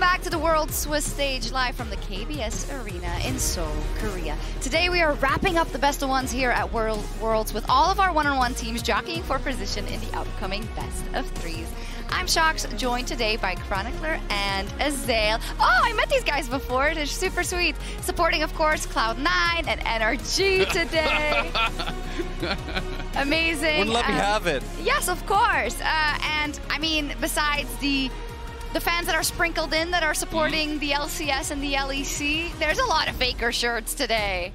back to the World Swiss stage live from the KBS Arena in Seoul, Korea. Today we are wrapping up the best of ones here at Worlds with all of our one-on-one teams jockeying for position in the upcoming best of threes. I'm Shox, joined today by FLICKR and Xayah. Oh, I met these guys before. They're super sweet. Supporting, of course, Cloud9 and NRG today. Amazing. Wouldn't let me have it. Yes, of course. And I mean, besides the fans that are sprinkled in that are supporting the LCS and the LEC, there's a lot of FLICKR shirts today.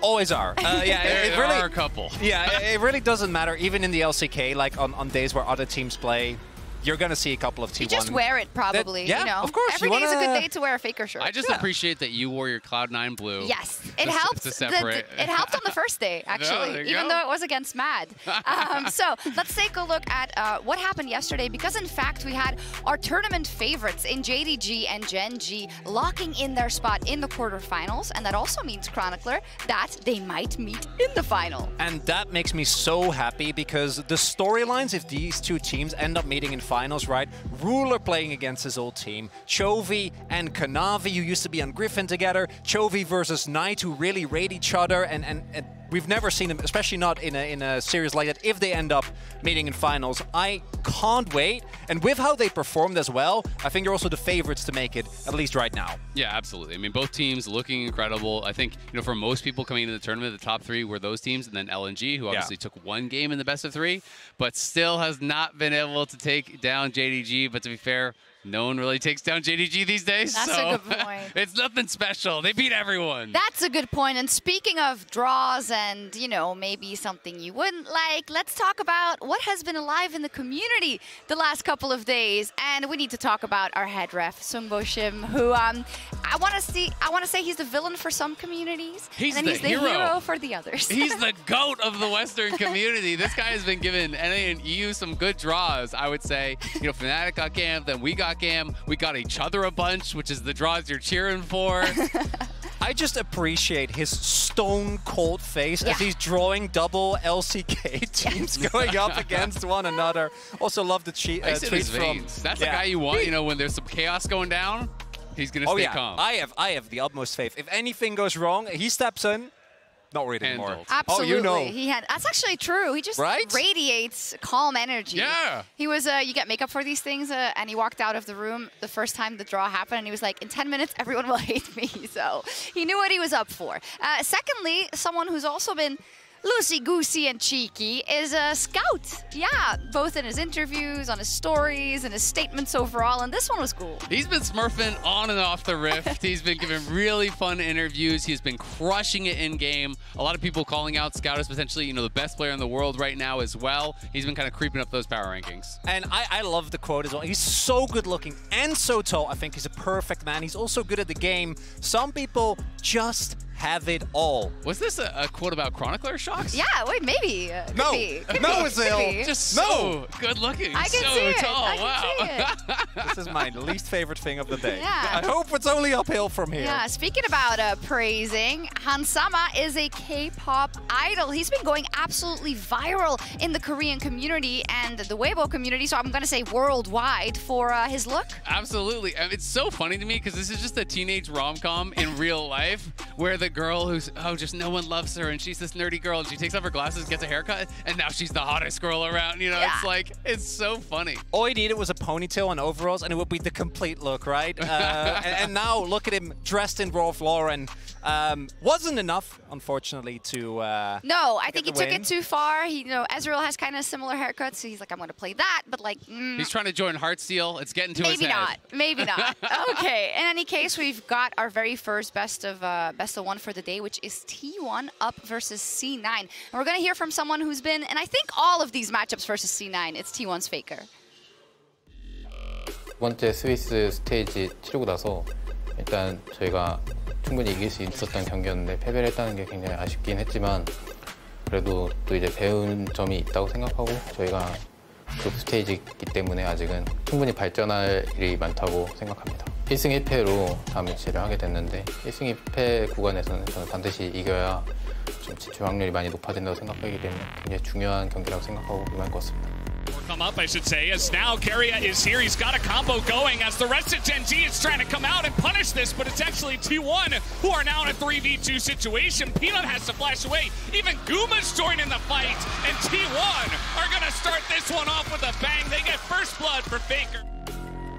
Always are. Yeah, there really are a couple. Yeah, it really doesn't matter. Even in the LCK, like on days where other teams play, you're going to see a couple of T1. You just wear it, probably. Yeah, you know? of course. Every day is a good day to wear a FLICKR shirt. I just appreciate that you wore your Cloud9 blue. Yes, it helped. To separate. It helped on the first day, actually, even though it was against Mad. So let's take a look at what happened yesterday, because in fact we had our tournament favorites in JDG and Gen G locking in their spot in the quarterfinals, and that also means FLICKR that they might meet in the final. And that makes me so happy, because the storylines, if these two teams end up meeting in finals, right? Ruler playing against his old team, Chovy and Kanavi, who used to be on Griffin together, Chovy versus Knight, who really rate each other, and we've never seen them, especially not in a series like that, if they end up meeting in finals. I can't wait, and with how they performed as well, I think they're also the favorites to make it, at least right now. Yeah, absolutely. I mean, both teams looking incredible. I think, you know, for most people coming into the tournament, the top three were those teams, and then LNG, who obviously took one game in the best of three, but still has not been able to take down JDG. But to be fair, no one really takes down JDG these days. That's a good point. It's nothing special. They beat everyone. That's a good point. And speaking of draws and, you know, maybe something you wouldn't like, let's talk about what has been alive in the community the last couple of days. And we need to talk about our head ref, Sungbo Shim, who I want to say he's the villain for some communities. He's and then the he's the hero for the others. He's the GOAT of the Western community. This guy has been giving NA and EU some good draws, I would say. You know, Fnatic got Gam, then we got Gam. We got each other a bunch, which is the draws you're cheering for. I just appreciate his stone cold face as he's drawing double LCK teams going up against one another. Also love the tweet from... That's the guy you want, you know, when there's some chaos going down, he's going to stay calm. I have the utmost faith. If anything goes wrong, he steps in. Not really anymore. Absolutely. Oh, you know. That's actually true. He just radiates calm energy. Yeah. He was, you get makeup for these things, and he walked out of the room the first time the draw happened, and he was like, in 10 minutes, everyone will hate me. So he knew what he was up for. Secondly, someone who's also been loosey-goosey and cheeky is a Scout. Yeah, both in his interviews, on his stories, and his statements overall, and this one was cool. He's been smurfing on and off the Rift. He's been giving really fun interviews. He's been crushing it in-game. A lot of people calling out Scout as potentially, you know, the best player in the world right now as well. He's been kind of creeping up those power rankings. And I love the quote as well. He's so good-looking and so tall. I think he's a perfect man. He's also good at the game. Some people just have it all. Was this a quote about Chronicler, Shox? Yeah, wait, maybe. No, Zil. Just so good looking. I can so see it. tall. I can see it. This is my least favorite thing of the day. Yeah. I hope it's only uphill from here. Yeah, speaking about praising, Hansama is a K-pop idol. He's been going absolutely viral in the Korean community and the Weibo community, so I'm going to say worldwide for his look. Absolutely. It's so funny to me because this is just a teenage rom-com in real life where the girl who's, just no one loves her, and she's this nerdy girl, and she takes off her glasses, gets a haircut, and now she's the hottest girl around. You know, it's like, it's so funny. All he needed was a ponytail and overalls, and it would be the complete look, right? and now look at him dressed in Ralph Lauren. Wasn't enough, unfortunately, to no, I think he took it too far. He, you know, Ezreal has kind of similar haircuts, so he's like, I'm going to play that, but like... He's trying to join Heartsteel. It's getting to his head. Maybe not. Okay, in any case, we've got our very first best of one for the day, which is T1 up versus C9. And we're going to hear from someone who's been, and I think all of these matchups versus C9, it's T1's FLICKR. 두 번째 스위스 스테이지 치르고 나서 일단 저희가 충분히 이길 수 있었던 경기였는데 패배를 했다는 게 굉장히 아쉽긴 했지만 그래도 또 이제 배운 점이 있다고 생각하고 저희가 그룹 스테이지이기 때문에 아직은 충분히 발전할 일이 많다고 생각합니다. 1승 1패로 다음 매치를 하게 됐는데 1승 1패 구간에서는 저는 반드시 이겨야 좀 진출 확률이 많이 높아진다고 생각하기 때문에 굉장히 중요한 경기라고 생각하고 임할 것 같습니다. come up, I should say, as now Keria is here. He's got a combo going as the rest of Gen G is trying to come out and punish this, but it's actually T1 who are now in a 3v2 situation. Peanut has to flash away. Even Guma's joining the fight, and T1 are going to start this one off with a bang. They get first blood for FLICKR.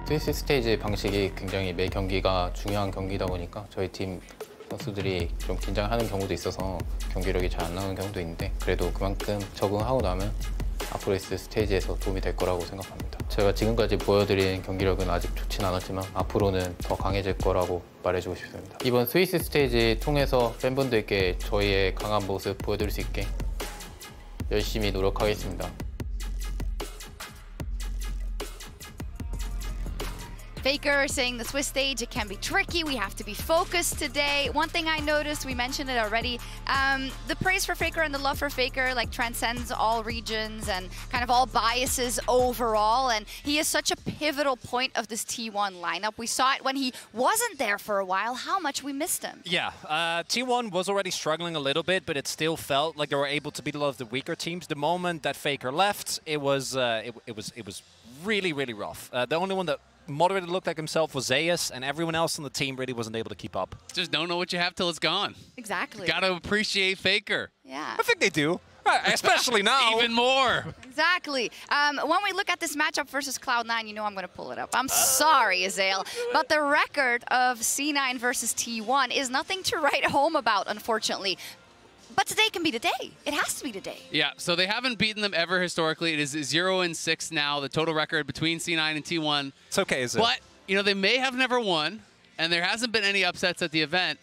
스위스 스테이지 방식이 굉장히 매 경기가 중요한 경기다 보니까 저희 팀 선수들이 좀 긴장하는 경우도 있어서 경기력이 잘 안 나오는 경우도 있는데 그래도 그만큼 적응하고 나면 앞으로 있을 스테이지에서 도움이 될 거라고 생각합니다. 제가 지금까지 보여드린 경기력은 아직 좋진 않았지만 앞으로는 더 강해질 거라고 말해주고 싶습니다. 이번 스위스 스테이지 통해서 팬분들께 저희의 강한 모습 보여드릴 수 있게 열심히 노력하겠습니다. FLICKR saying the Swiss stage, it can be tricky. We have to be focused today. One thing I noticed, we mentioned it already, the praise for FLICKR and the love for FLICKR like transcends all regions and kind of all biases overall. And he is such a pivotal point of this T1 lineup. We saw it when he wasn't there for a while, how much we missed him. Yeah, T1 was already struggling a little bit, but it still felt like they were able to beat a lot of the weaker teams. The moment that FLICKR left, it was really, really rough. The only one that moderately looked like himself was Zeus, and everyone else on the team really wasn't able to keep up. Just don't know what you have till it's gone. Exactly. Gotta appreciate FLICKR. Yeah. I think they do, especially now. Even more. Exactly. When we look at this matchup versus Cloud9, you know I'm going to pull it up. I'm sorry, Azael, but the record of C9 versus T1 is nothing to write home about, unfortunately. But today can be the day. It has to be the day. Yeah, so they haven't beaten them ever historically. It is 0-6 now, the total record between C9 and T1. It's okay, is it? But, you know, they may have never won, and there hasn't been any upsets at the event.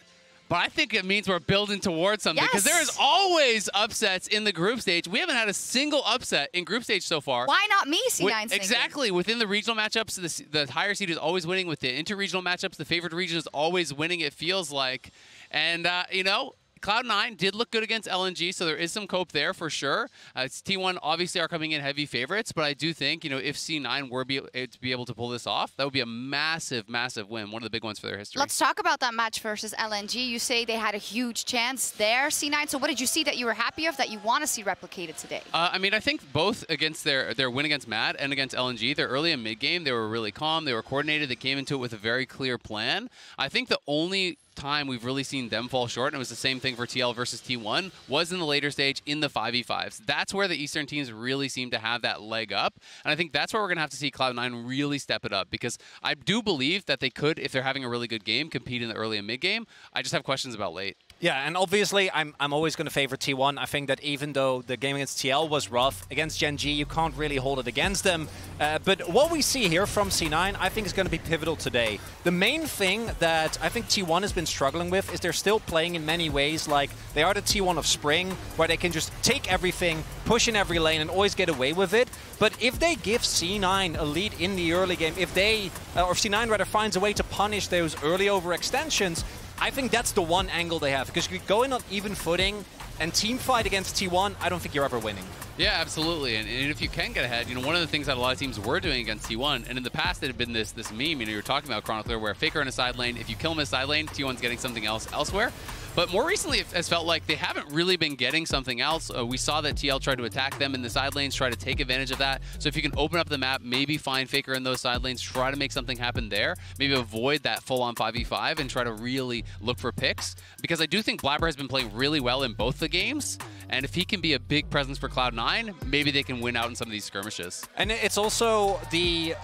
But I think it means we're building towards something. Because there is always upsets in the group stage. We haven't had a single upset in group stage so far. Why not me, C9? Exactly. Within the regional matchups, the higher seed is always winning. With the inter-regional matchups, the favored region is always winning, it feels like. And, you know, Cloud9 did look good against LNG, so there is some cope there for sure. T1 obviously are coming in heavy favorites, but I do think, you know, if C9 were to be able to pull this off, that would be a massive, massive win, one of the big ones for their history. Let's talk about that match versus LNG. You say they had a huge chance there, C9. So what did you see that you were happy of that you want to see replicated today? I mean, I think both against their win against MAD and against LNG, their early and mid game, they were really calm, they were coordinated, they came into it with a very clear plan. I think the only time we've really seen them fall short, and it was the same thing for TL versus T1, was in the later stage in the 5v5s. That's where the Eastern teams really seem to have that leg up, and I think that's where we're going to have to see Cloud9 really step it up, because I do believe that they could, if they're having a really good game, compete in the early and mid game. I just have questions about late. Yeah, and obviously I'm always going to favor T1. I think that even though the game against TL was rough, against Gen G you can't really hold it against them. But what we see here from C9 I think is going to be pivotal today. The main thing that I think T1 has been struggling with is they're still playing in many ways like they are the T1 of Spring, where they can just take everything, push in every lane and always get away with it. But if they give C9 a lead in the early game, if they, or C9 rather, finds a way to punish those early overextensions, I think that's the one angle they have, because you go in on even footing and team fight against T1, I don't think you're ever winning. Yeah, absolutely. And if you can get ahead, you know, one of the things that a lot of teams were doing against T1, and in the past it had been this meme, you know, you were talking about Chronicler, where FLICKR in a side lane, if you kill him in a side lane, T1's getting something else elsewhere. But more recently, it has felt like they haven't really been getting something else. We saw that TL tried to attack them in the side lanes, try to take advantage of that. So if you can open up the map, maybe find FLICKR in those side lanes, try to make something happen there, maybe avoid that full-on 5v5 and try to really look for picks. Because I do think Blaber has been playing really well in both the games, and if he can be a big presence for Cloud9, maybe they can win out in some of these skirmishes. And it's also the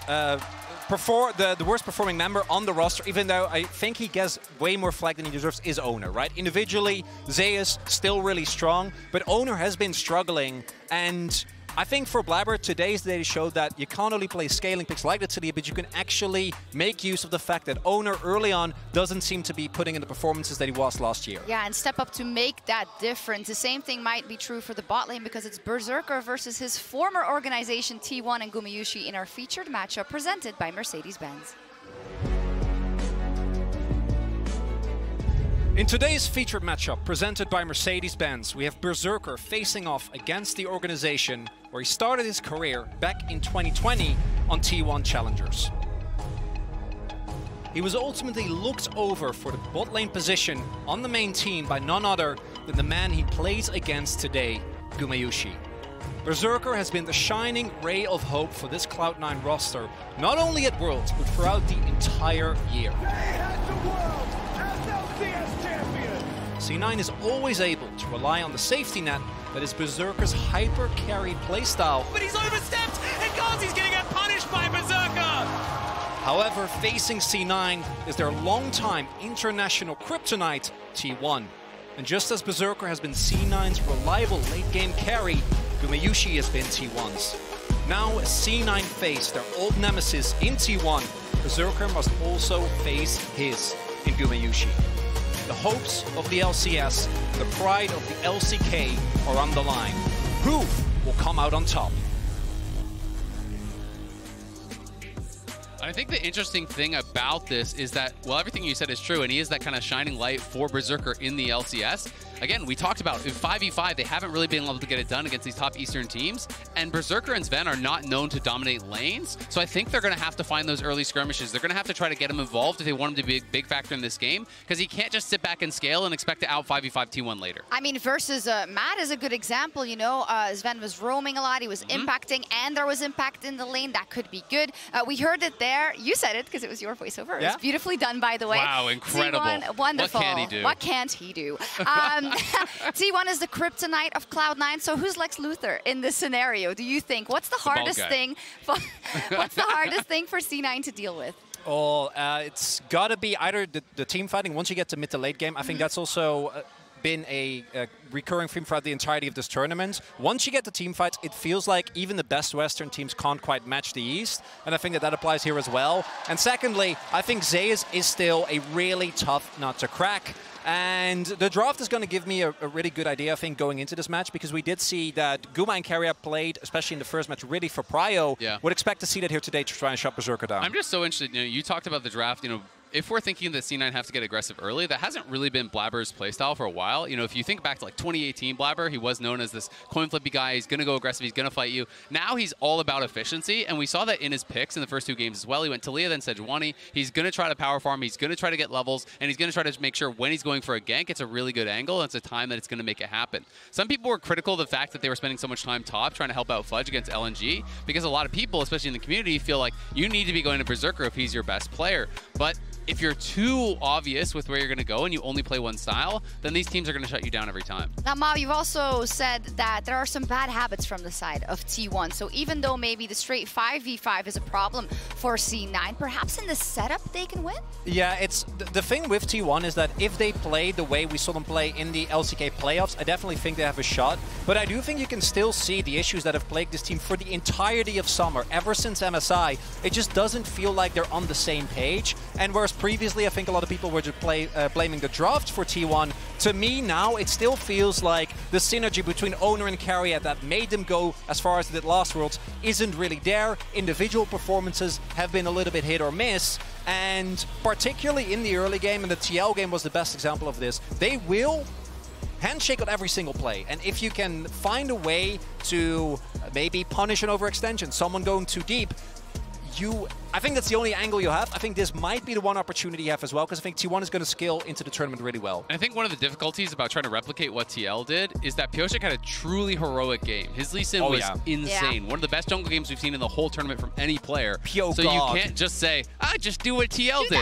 worst performing member on the roster, even though I think he gets way more flag than he deserves, is Oner, right? Individually, Zeus still really strong, but Oner has been struggling, and I think for Blaber, today's day showed that you can't only play scaling picks like the City, but you can actually make use of the fact that Oner early on doesn't seem to be putting in the performances that he was last year. Yeah, and step up to make that difference. The same thing might be true for the bot lane, because it's Berserker versus his former organization T1 and Gumayusi in our featured matchup presented by Mercedes-Benz. In today's featured matchup presented by Mercedes-Benz, we have Berserker facing off against the organization where he started his career back in 2020 on T1 Challengers. He was ultimately looked over for the bot lane position on the main team by none other than the man he plays against today, Gumayusi. Berserker has been the shining ray of hope for this Cloud9 roster, not only at Worlds, but throughout the entire year. C9 is always able to rely on the safety net that is Berserker's hyper-carry playstyle. But he's overstepped, and Gazi's gonna get punished by Berserker! However, facing C9 is their long-time international kryptonite, T1. And just as Berserker has been C9's reliable late-game carry, Gumayusi has been T1's. Now, as C9 face their old nemesis in T1, Berserker must also face his in Gumayusi. The hopes of the LCS, the pride of the LCK are on the line. Who will come out on top? I think the interesting thing about this is that, well, everything you said is true, and he is that kind of shining light for Berserker in the LCS. Again, we talked about in 5v5, they haven't really been able to get it done against these top Eastern teams, and Berserker and Zven are not known to dominate lanes, so I think they're going to have to find those early skirmishes. They're going to have to try to get him involved if they want him to be a big factor in this game, because he can't just sit back and scale and expect to out 5v5 T1 later. I mean, versus Matt is a good example, you know. Zven was roaming a lot, he was impacting, and there was impact in the lane. That could be good. We heard it there. You said it because it was your voiceover. It was beautifully done, by the way. Wow, incredible. T1, wonderful. What can he do? What can't he do? T1 is the kryptonite of Cloud9, so who's Lex Luthor in this scenario, do you think? What's the hardest thing what's the hardest thing for C9 to deal with? Oh, it's got to be either the team fighting once you get to mid to late game. I think that's also been a recurring theme throughout the entirety of this tournament. Once you get the team fights, it feels like even the best Western teams can't quite match the East, and I think that applies here as well. And secondly, I think Xayah is still a really tough nut to crack. And the draft is going to give me a really good idea, I think, going into this match, because we did see that Guma and Keria played, especially in the first match, really for prio. Yeah. Would expect to see that here today to try and shut Berserker down. I'm just so interested, you know, you talked about the draft, you know, if we're thinking that C9 have to get aggressive early, that hasn't really been Blaber's playstyle for a while. You know, if you think back to like 2018 Blaber, he was known as this coin flippy guy. He's going to go aggressive. He's going to fight you. Now he's all about efficiency, and we saw that in his picks in the first two games as well. He went Talia, then Sejuani. He's going to try to power farm. He's going to try to get levels, and he's going to try to make sure when he's going for a gank, it's a really good angle, and it's a time that it's going to make it happen. Some people were critical of the fact that they were spending so much time top trying to help out Fudge against LNG, because a lot of people, especially in the community, feel like you need to be going to Berserker if he's your best player. But if you're too obvious with where you're going to go and you only play one style, then these teams are going to shut you down every time. Now, Mao, you've also said that there are some bad habits from the side of T1. So even though maybe the straight 5v5 is a problem for C9, perhaps in the setup they can win? Yeah, it's the thing with T1 is that if they play the way we saw them play in the LCK playoffs, I definitely think they have a shot. But I do think you can still see the issues that have plagued this team for the entirety of summer, ever since MSI. It just doesn't feel like they're on the same page. And whereas previously I think a lot of people were just blaming the draft for T1, to me now it still feels like the synergy between Oner and Keria that made them go as far as they did last Worlds isn't really there. Individual performances have been a little bit hit or miss, and particularly in the early game, and the TL game was the best example of this, they will handshake on every single play. And if you can find a way to maybe punish an overextension, someone going too deep, I think that's the only angle you have. I think this might be the one opportunity you have as well, because I think T1 is going to scale into the tournament really well. And I think one of the difficulties about trying to replicate what TL did is that Pioshik had a truly heroic game. His Lee Sin was insane. One of the best jungle games we've seen in the whole tournament from any player. So you can't just say, just do what TL did.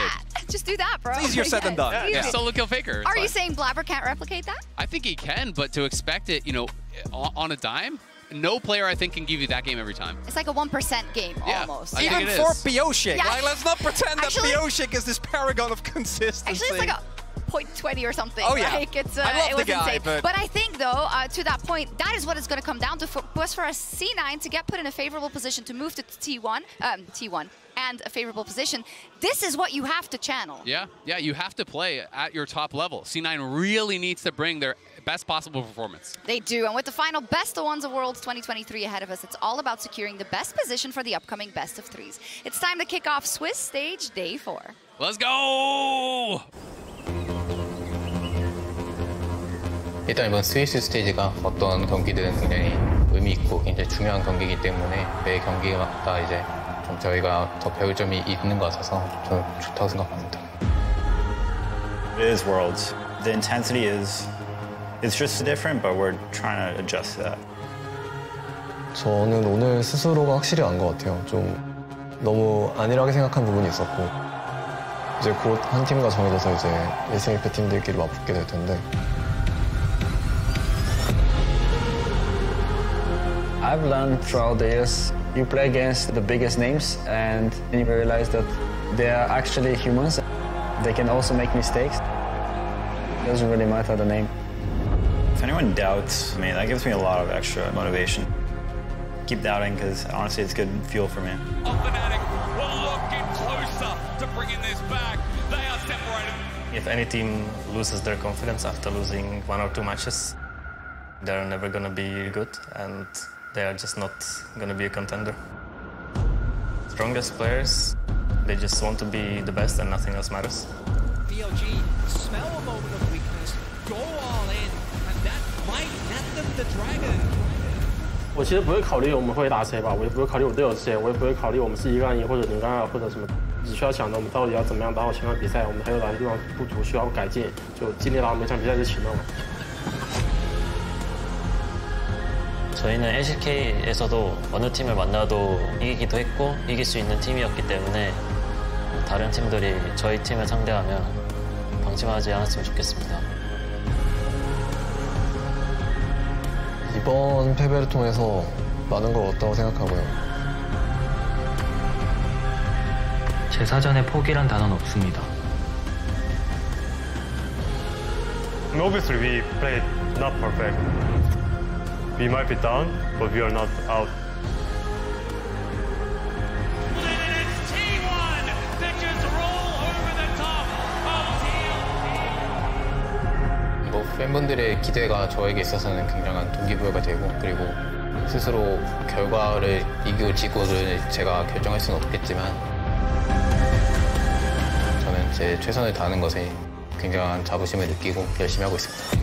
Just do that, bro. It's easier said than done. Yeah, solo kill FLICKR. Are you saying Blaber can't replicate that? I think he can, but to expect it, you know, on a dime, no player, I think, can give you that game every time. It's like a 1% game, almost. Even for Pioshik. Yeah. Like, let's not pretend that Pioshik is this paragon of consistency. Actually, it's like a 0.20 or something. Oh, yeah. Like, it's, I love the guy, but I think, though, to that point, that is what it's going to come down to for us C9 to get put in a favorable position to move to T1, and a favorable position. This is what you have to channel. Yeah, you have to play at your top level. C9 really needs to bring their best possible performance. They do, and with the final Best of Ones of Worlds 2023 ahead of us, it's all about securing the best position for the upcoming Best of Threes. It's time to kick off Swiss Stage Day 4. Let's go! 일단 이번 스위스 스테이지가 어떤 경기든 굉장히 의미 있고 굉장히 중요한 경기이기 때문에 매 경기마다 이제 좀 저희가 더 배울 점이 있는 것 같아서 저는 좋다고 생각합니다. It is Worlds. The intensity it's just different, but we're trying to adjust to that. 저는 오늘 스스로가 확실히 안 것 같아요. 좀 너무 안일하게 생각한 부분이 있었고 이제 곧 한 팀과 정해져서 이제 1승 1패 팀들끼리 맞붙게 될 텐데 I've learned throughout the years, you play against the biggest names and you realize that they are actually humans. They can also make mistakes. It doesn't really matter the name. If anyone doubts me, that gives me a lot of extra motivation. Keep doubting, because honestly, it's good fuel for me. Fnatic were looking closer to bringing this back. They are separated. If any team loses their confidence after losing 1 or 2 matches, they're never going to be good, and they are just not going to be a contender. Strongest players, they just want to be the best and nothing else matters. BLG smell a moment of weakness, go all in, and that might net them the dragon. 我其实不会考虑我们会打谁吧，我也不会考虑我队友是谁，我也不会考虑我们是1干1或者0干2或者什么，只需要想着我们到底要怎么样打好前场比赛，我们还有哪些地方不足需要改进，就尽力打好每场比赛就行了嘛。 저희는 LCK에서도 어느 팀을 만나도 이기기도 했고 이길 수 있는 팀이었기 때문에 다른 팀들이 저희 팀을 상대하면 방심하지 않았으면 좋겠습니다. 이번 패배를 통해서 많은 걸 얻었다고 생각하고요. 제 사전에 포기란 단어는 없습니다. Obviously, we played not perfect. We might be down, but we are not out. It's T1 that just roll over the top of 뭐 팬분들의 기대가 저에게 있어서는 굉장한 동기부여가 되고 그리고 스스로 결과를 이기고 지고를 제가 결정할 수는 없겠지만 저는 제 최선을 다하는 것에 굉장한 자부심을 느끼고 열심히 하고 있습니다.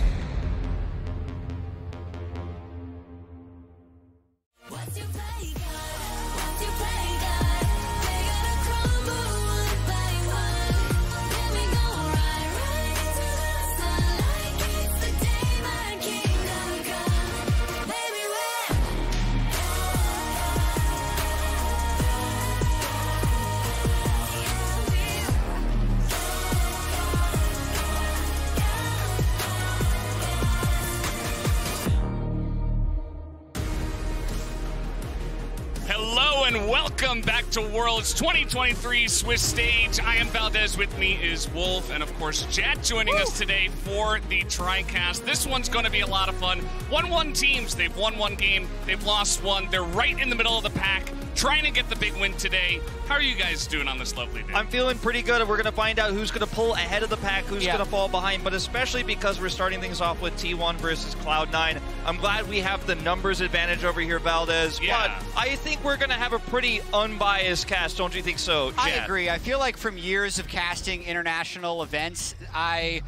Welcome back to Worlds 2023 Swiss stage. I am Valdez, with me is Wolf, and of course Jet joining us today for the TriCast. This one's going to be a lot of fun. 1-1 teams, they've won 1 game, they've lost 1. They're right in the middle of the pack, trying to get the big win today. How are you guys doing on this lovely day? I'm feeling pretty good. We're going to find out who's going to pull ahead of the pack, who's going to fall behind, but especially because we're starting things off with T1 versus Cloud9. I'm glad we have the numbers advantage over here, Valdez, but I think we're going to have a pretty unbiased cast, don't you think so, Jet? I agree. I feel like from years of casting international events, I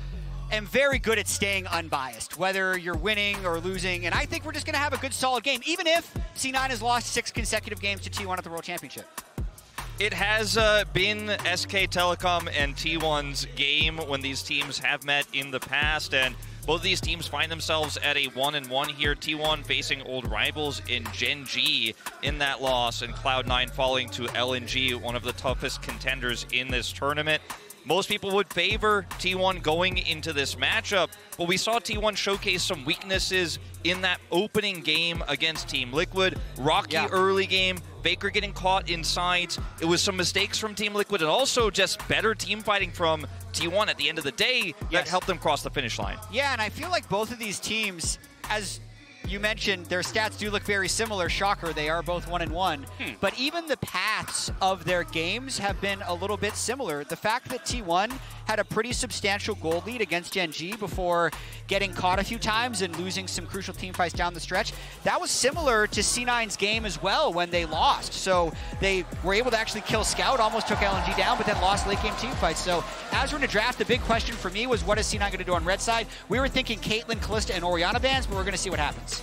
am very good at staying unbiased, whether you're winning or losing, and I think we're just going to have a good, solid game, even if C9 has lost 6 consecutive games to T1 at the World Championship. It has been SK Telecom and T1's game when these teams have met in the past, and both of these teams find themselves at a 1-1 here. T1 facing old rivals in Gen G in that loss, and Cloud9 falling to LNG, one of the toughest contenders in this tournament. Most people would favor T1 going into this matchup, but we saw T1 showcase some weaknesses in that opening game against Team Liquid. Rocky early game, Faker getting caught in sides. It was some mistakes from Team Liquid and also just better team fighting from T1 at the end of the day that helped them cross the finish line. Yeah, and I feel like both of these teams, as you mentioned, their stats do look very similar. Shocker, they are both 1-1. But even the paths of their games have been a little bit similar. The fact that T1 had a pretty substantial gold lead against Gen G before getting caught a few times and losing some crucial team fights down the stretch, that was similar to C9's game as well when they lost. So they were able to actually kill Scout, almost took LNG down, but then lost late game team fights. So as we're in the draft, the big question for me was, what is C9 going to do on red side? We were thinking Caitlyn, Kalista, and Orianna bans, but we're going to see what happens.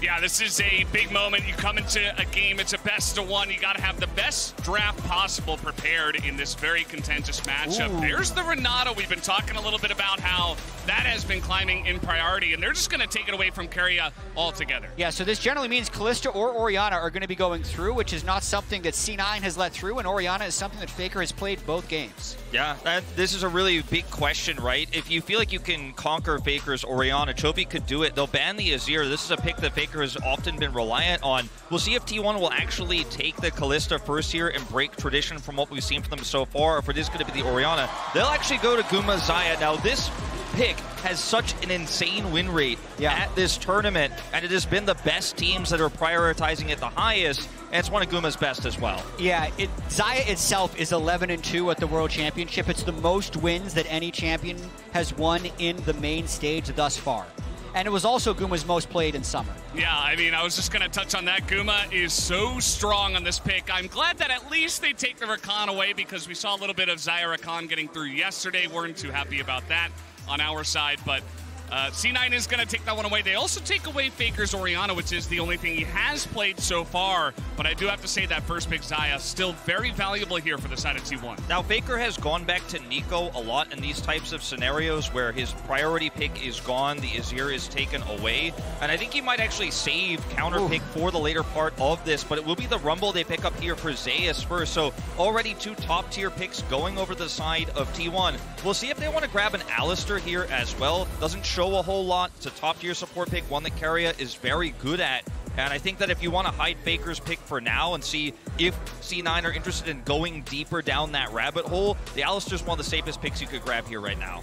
Yeah, this is a big moment. You come into a game, it's a best of 1. You got to have the best draft possible prepared in this very contentious matchup. There's the Renata. We've been talking a little bit about how that has been climbing in priority, and they're just going to take it away from Keria altogether. Yeah, so this generally means Kalista or Orianna are going to be going through, which is not something that C9 has let through, and Orianna is something that FLICKR has played both games. Yeah, this is a really big question, right? If you feel like you can conquer FLICKR's Orianna, Chovy could do it. They'll ban the Azir. This is a pick that FLICKR has often been reliant on. We'll see if T1 will actually take the Kalista first here and break tradition from what we've seen from them so far, or if it is going to be the Orianna. They'll actually go to Guma Xayah. Now, this pick has such an insane win rate at this tournament, and it has been the best teams that are prioritizing it the highest, and it's one of Guma's best as well. Yeah, Xayah itself is 11-2 at the World Championship. It's the most wins that any champion has won in the main stage thus far. And it was also Guma's most played in summer. Yeah, I mean, I was just going to touch on that. Guma is so strong on this pick. I'm glad that at least they take the Rakan away, because we saw a little bit of Xayah Rakan getting through yesterday. Weren't too happy about that on our side, but C9 is going to take that one away. They also take away FLICKR's Orianna, which is the only thing he has played so far. But I do have to say that first pick, Xayah, still very valuable here for the side of T1. Now, FLICKR has gone back to Nico a lot in these types of scenarios where his priority pick is gone, the Azir is taken away. And I think he might actually save counter pick for the later part of this, but it will be the Rumble they pick up here for Zeus first. So already two top-tier picks going over the side of T1. We'll see if they want to grab an Alistar here as well. Doesn't show a whole lot. It's a top-tier support pick, one that Keria is very good at. And I think that if you want to hide FLICKR's pick for now and see if C9 are interested in going deeper down that rabbit hole, the Alistar's one of the safest picks you could grab here right now.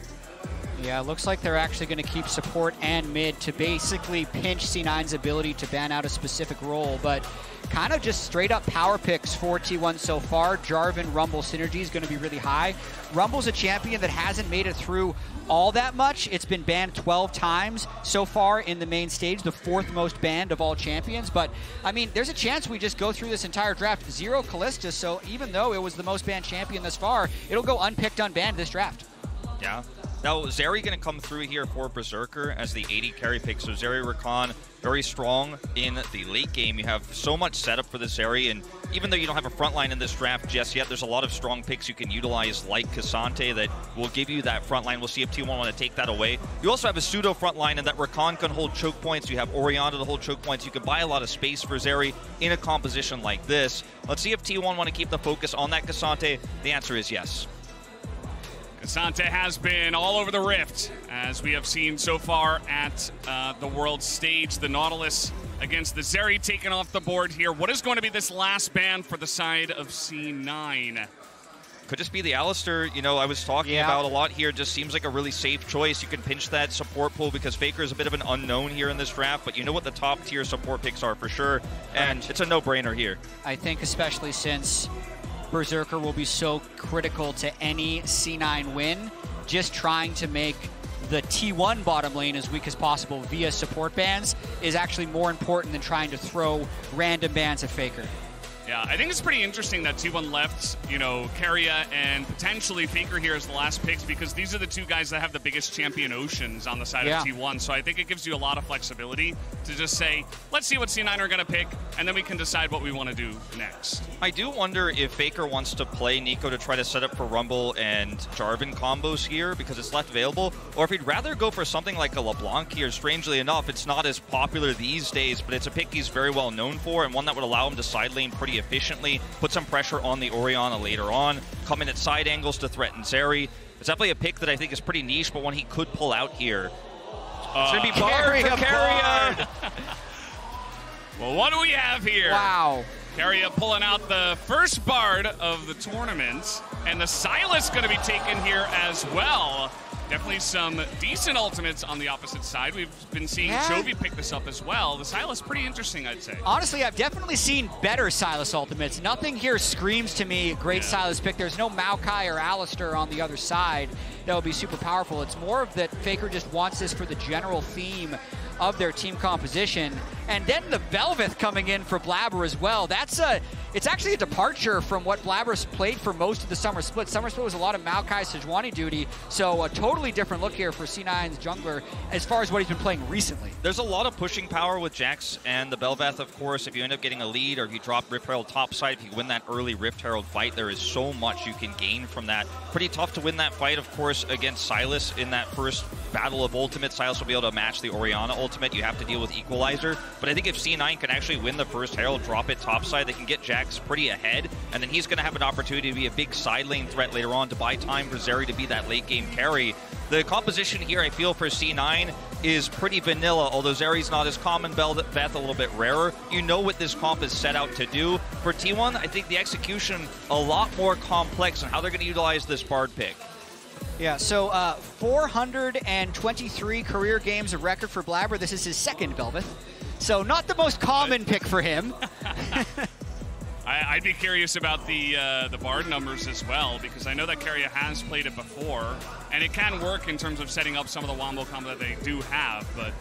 Yeah, it looks like they're actually going to keep support and mid to basically pinch C9's ability to ban out a specific role, but kind of just straight up power picks for T1 so far. Jarvan Rumble synergy is going to be really high. Rumble's a champion that hasn't made it through all that much. It's been banned 12 times so far in the main stage, the 4th most banned of all champions. But, I mean, there's a chance we just go through this entire draft 0 Kalista, so even though it was the most banned champion thus far, it'll go unpicked, unbanned this draft. Yeah. Now, Zeri going to come through here for Berserker as the 80 carry pick. So Zeri Rakan, very strong in the late game. You have so much setup for the Zeri, and even though you don't have a front line in this draft just yet, there's a lot of strong picks you can utilize, like Cassante, that will give you that front line. We'll see if T1 want to take that away. You also have a pseudo front line, and that Rakan can hold choke points. You have Orianna to hold choke points. You can buy a lot of space for Zeri in a composition like this. Let's see if T1 want to keep the focus on that Cassante. The answer is yes. Cassante has been all over the Rift, as we have seen so far at the world stage. The Nautilus against the Zeri taken off the board here. What is going to be this last ban for the side of C9? Could just be the Alistar, you know, I was talking about a lot here. Just seems like a really safe choice. You can pinch that support pool because FLICKR is a bit of an unknown here in this draft, but you know what the top tier support picks are for sure, and it's a no-brainer here. I think especially since Berserker will be so critical to any C9 win, just trying to make the T1 bottom lane as weak as possible via support bans is actually more important than trying to throw random bans at FLICKR. Yeah, I think it's pretty interesting that T1 left, you know, Keria and potentially FLICKR here as the last picks, because these are the two guys that have the biggest champion oceans on the side of T1. So I think it gives you a lot of flexibility to just say, let's see what C9 are going to pick, and then we can decide what we want to do next. I do wonder if FLICKR wants to play Nico to try to set up for Rumble and Jarvan combos here because it's left available, or if he'd rather go for something like a LeBlanc here. Strangely enough, it's not as popular these days, but it's a pick he's very well known for, and one that would allow him to side lane pretty efficiently, put some pressure on the Orianna later on, come in at side angles to threaten Zeri. It's definitely a pick that I think is pretty niche, but one he could pull out here. It's going to be Bard for Keria. Well, what do we have here? Wow. Keria pulling out the first Bard of the tournament, and the Sylas going to be taken here as well. Definitely some decent ultimates on the opposite side. We've been seeing Chovy pick this up as well. The Sylas pretty interesting, I'd say. Honestly, I've definitely seen better Sylas ultimates. Nothing here screams to me great Sylas pick. There's no Maokai or Alistar on the other side that would be super powerful. It's more of that FLICKR just wants this for the general theme of their team composition. And then the Bel'Veth coming in for Blaber as well. That's it's actually a departure from what Blaber's played for most of the Summer Split. Summer Split was a lot of Maokai Sejuani duty, so a totally different look here for C9's jungler as far as what he's been playing recently. There's a lot of pushing power with Jax and the Bel'Veth, of course. If you end up getting a lead or if you drop Rift Herald topside, if you win that early Rift Herald fight, there is so much you can gain from that. Pretty tough to win that fight, of course, against Sylas in that first battle of ultimate. Sylas will be able to match the Orianna ultimate. You have to deal with Equalizer. But I think if C9 can actually win the first Herald, drop it topside, they can get Jax pretty ahead, and then he's going to have an opportunity to be a big side lane threat later on to buy time for Zeri to be that late game carry. The composition here, I feel, for C9 is pretty vanilla, although Zeri's not as common, Bel'Veth a little bit rarer. You know what this comp is set out to do. For T1, I think the execution a lot more complex on how they're going to utilize this Bard pick. Yeah, so 423 career games, a record for Blaber. This is his second Bel'Veth, so not the most common pick for him. I'd be curious about the Bard numbers as well, because I know that Keria has played it before, and it can work in terms of setting up some of the wombo combo that they do have. But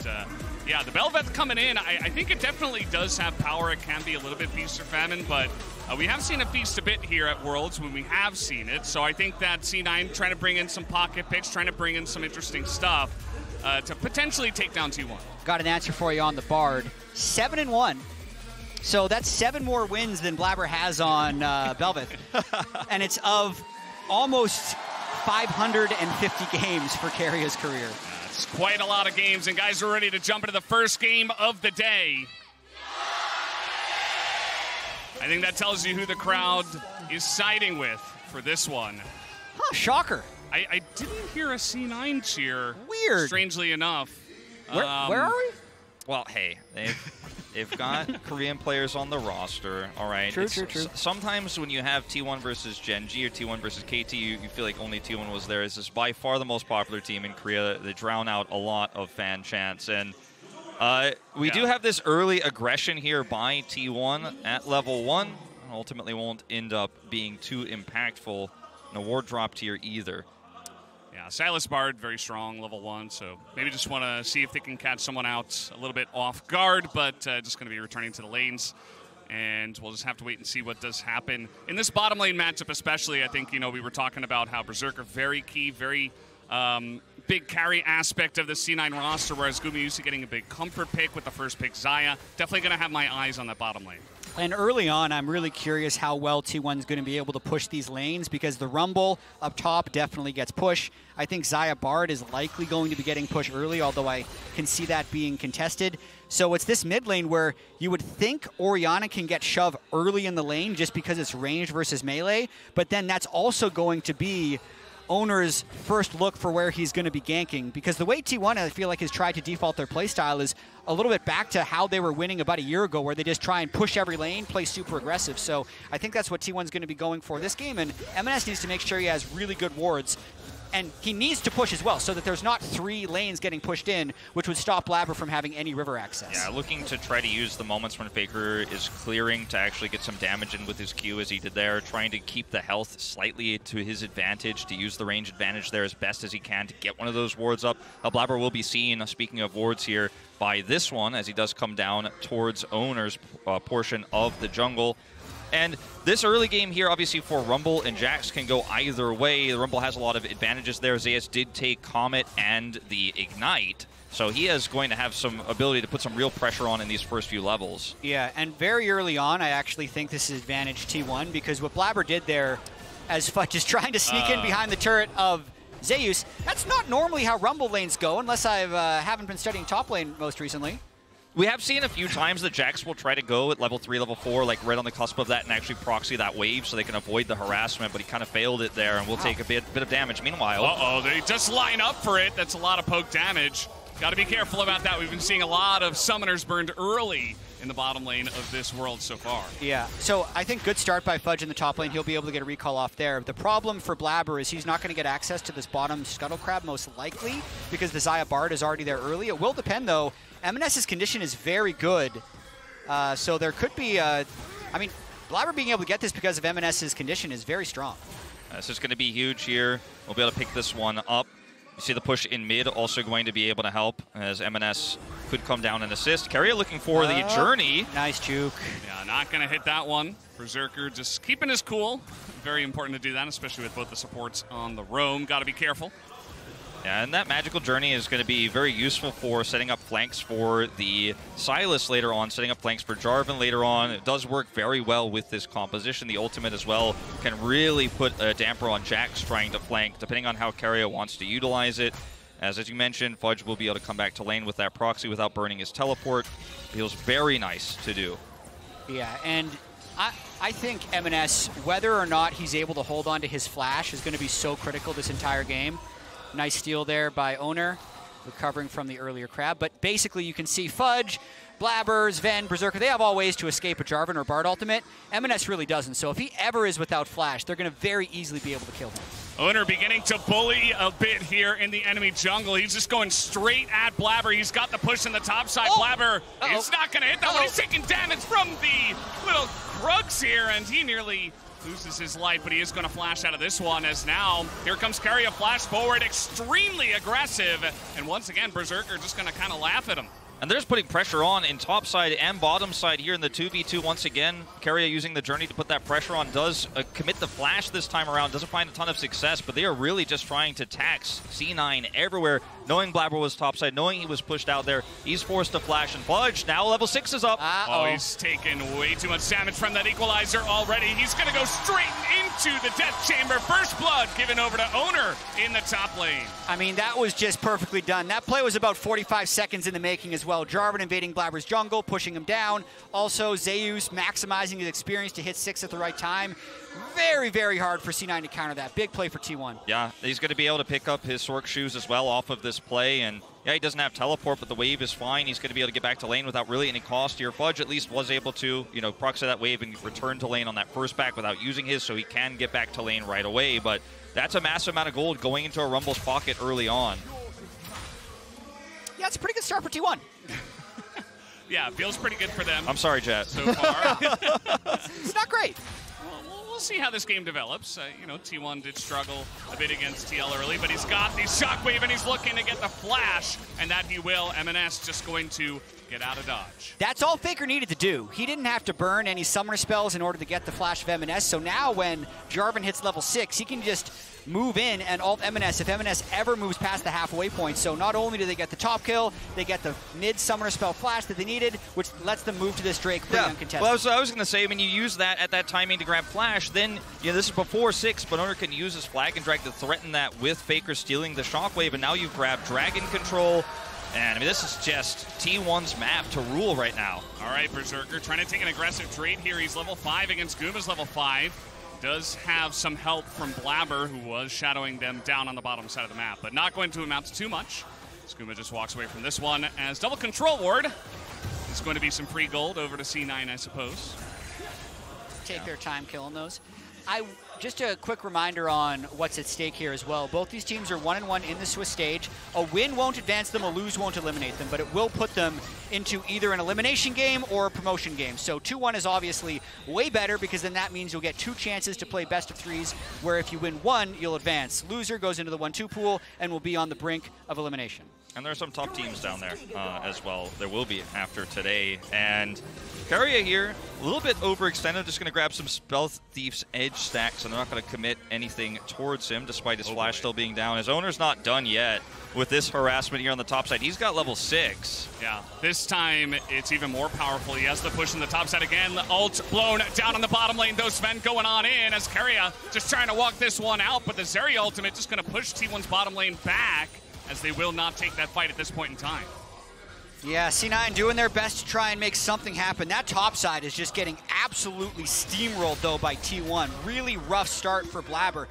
yeah, the Bel'Veth coming in, I think it definitely does have power. It can be a little bit feast or famine, but we have seen it feast a bit here at Worlds when we have seen it. So I think that C9 trying to bring in some pocket picks, trying to bring in some interesting stuff to potentially take down T1. Got an answer for you on the Bard. 7-1. So that's 7 more wins than Blaber has on Bel'Veth. And it's of almost 550 games for Keria's career. That's quite a lot of games, and guys are ready to jump into the first game of the day. I think that tells you who the crowd is siding with for this one. Huh, shocker. I didn't hear a C9 cheer. Weird. Strangely enough. Where are we? Well, hey, they've got Korean players on the roster, all right? True. Sometimes when you have T1 versus Gen.G or T1 versus KT, you feel like only T1 was there. This is by far the most popular team in Korea. They drown out a lot of fan chants. And we do have this early aggression here by T1 at level 1. Ultimately won't end up being too impactful in a ward drop tier either. Yeah, Sylas Bard, very strong, level 1, so maybe just want to see if they can catch someone out a little bit off guard, but just going to be returning to the lanes, and we'll just have to wait and see what does happen. In this bottom lane matchup especially, I think, we were talking about how Berserker, very key, very big carry aspect of the C9 roster, whereas Gumayusi getting a big comfort pick with the first pick, Xayah. Definitely going to have my eyes on that bottom lane. And early on, I'm really curious how well T1's going to be able to push these lanes, because the Rumble up top definitely gets push. I think Xayah Bard is likely going to be getting pushed early, although I can see that being contested. So it's this mid lane where you would think Orianna can get shoved early in the lane just because it's range versus melee, but then that's also going to be Oner's first look for where he's going to be ganking, because the way T1, I feel like, has tried to default their playstyle is a little bit back to how they were winning about a year ago, where they just try and push every lane, play super aggressive. So I think that's what T1's going to be going for this game, and EMENES needs to make sure he has really good wards, and he needs to push as well so that there's not 3 lanes getting pushed in, which would stop Blaber from having any river access. Yeah, looking to try to use the moments when FLICKR is clearing to actually get some damage in with his Q as he did there, trying to keep the health slightly to his advantage, to use the range advantage there as best as he can to get one of those wards up. Blaber will be seen, speaking of wards here, by this one as he does come down towards Oner's portion of the jungle. And this early game here, obviously, for Rumble and Jax can go either way. The Rumble has a lot of advantages there. Zeus did take Comet and the Ignite, so he is going to have some ability to put some real pressure on in these first few levels. Yeah, and very early on, I actually think this is advantage T1, because what Blaber did there, as Fudge is trying to sneak in behind the turret of Zeus, that's not normally how Rumble lanes go, unless I haven't been studying top lane most recently. We have seen a few times that Jax will try to go at level 3, level 4, like right on the cusp of that, and actually proxy that wave so they can avoid the harassment, but he kind of failed it there and will take a bit of damage. Meanwhile... Uh-oh, they just line up for it. That's a lot of poke damage. Got to be careful about that. We've been seeing a lot of summoners burned early in the bottom lane of this world so far. Yeah, so I think good start by Fudge in the top lane. He'll be able to get a recall off there. The problem for Blaber is he's not going to get access to this bottom Scuttle Crab most likely, because the Xayah Bard is already there early. It will depend, though. EMENES' condition is very good, so there could be, I mean, Blaber being able to get this because of EMENES' condition is very strong. This is going to be huge here. We'll be able to pick this one up. You see the push in mid also going to be able to help, as EMENES could come down and assist. Keria looking for the journey. Nice juke. Yeah, not going to hit that one. Berserker just keeping his cool. Very important to do that, especially with both the supports on the roam. Got to be careful. Yeah, and that magical journey is going to be very useful for setting up flanks for the Sylas later on, setting up flanks for Jarvan later on. It does work very well with this composition. The ultimate as well can really put a damper on Jax trying to flank, depending on how Keria wants to utilize it. As you mentioned, Fudge will be able to come back to lane with that proxy without burning his teleport. Feels very nice to do. Yeah, and I think EMENES, whether or not he's able to hold on to his flash, is going to be so critical this entire game. Nice steal there by Oner, recovering from the earlier crab. But basically, you can see Fudge, Blaber, Zven, Berserker, they have all ways to escape a Jarvan or Bard ultimate. EMENES really doesn't. So if he ever is without flash, they're going to very easily be able to kill him. Oner beginning to bully a bit here in the enemy jungle. He's just going straight at Blaber. He's got the push in the top side. Blaber is not going to hit that one. He's taking damage from the little Krugs here, and he nearly loses his life, but he is going to flash out of this one, as now here comes Keria, flash forward, extremely aggressive, and once again Berserker just going to kind of laugh at him. And they're just putting pressure on in top side and bottom side here in the 2v2 once again. Keria using the journey to put that pressure on, does commit the flash this time around, doesn't find a ton of success, but they are really just trying to tax C9 everywhere. Knowing Blaber was topside, knowing he was pushed out there, he's forced to flash, and Fudge, now level 6 is up. Oh, he's taken way too much damage from that equalizer already. He's going to go straight into the death chamber. First blood given over to Oner in the top lane. I mean, that was just perfectly done. That play was about 45 seconds in the making as well. Jarvan invading Blaber's jungle, pushing him down. Also, Zeus maximizing his experience to hit 6 at the right time. Very, very hard for C9 to counter that. Big play for T1. Yeah, he's going to be able to pick up his Sork shoes as well off of this play, and yeah, he doesn't have teleport, but the wave is fine. He's going to be able to get back to lane without really any cost here. Fudge at least was able to, you know, proxy that wave and return to lane on that first back without using his, so he can get back to lane right away, but that's a massive amount of gold going into a Rumble's pocket early on. Yeah, it's a pretty good start for T1. Yeah, feels pretty good for them. I'm sorry, Jet. So far. It's not great. We'll see how this game develops. You know, T1 did struggle a bit against TL early, but he's got the shockwave and he's looking to get the flash, and that he will. EMENES just going to get out of dodge. That's all FLICKR needed to do. He didn't have to burn any summoner spells in order to get the flash of EMENES, so now when Jarvan hits level 6, he can just move in and ult EMENES if EMENES ever moves past the halfway point. So not only do they get the top kill, they get the mid summoner spell flash that they needed, which lets them move to this Drake pretty uncontested. Well, I was going to say, when you use that at that timing to grab flash, then, you know, this is before 6, but Oner can use his flag and drag to threaten that with FLICKR stealing the shockwave, and now you've grabbed dragon control. And I mean, this is just T1's map to rule right now. All right, Berserker trying to take an aggressive trade here. He's level 5 against Guma's level 5. Does have some help from Blaber, who was shadowing them down on the bottom side of the map, but not going to amount to too much. Skuma just walks away from this one as double control ward. It's going to be some free gold over to C9, I suppose. Take their time killing those. Just a quick reminder on what's at stake here as well. Both these teams are 1-1 in the Swiss stage. A win won't advance them, a lose won't eliminate them, but it will put them into either an elimination game or a promotion game. So 2-1 is obviously way better, because then that means you'll get 2 chances to play best of 3s, where if you win 1, you'll advance. Loser goes into the 1-2 pool and will be on the brink of elimination. And there are some top teams down there as well. There will be after today. And Keria here, a little bit overextended. Just going to grab some Stealth Thief's Edge stacks, and they're not going to commit anything towards him, despite his flash still being down. His Oner's not done yet with this harassment here on the top side. He's got level 6. Yeah, this time it's even more powerful. He has the push in the top side again. The ult blown down on the bottom lane. Those Zven going on in as Keria just trying to walk this one out, but the Zeri ultimate just going to push T1's bottom lane back, as they will not take that fight at this point in time. Yeah, C9 doing their best to try and make something happen. That top side is just getting absolutely steamrolled, though, by T1. Really rough start for Blaber.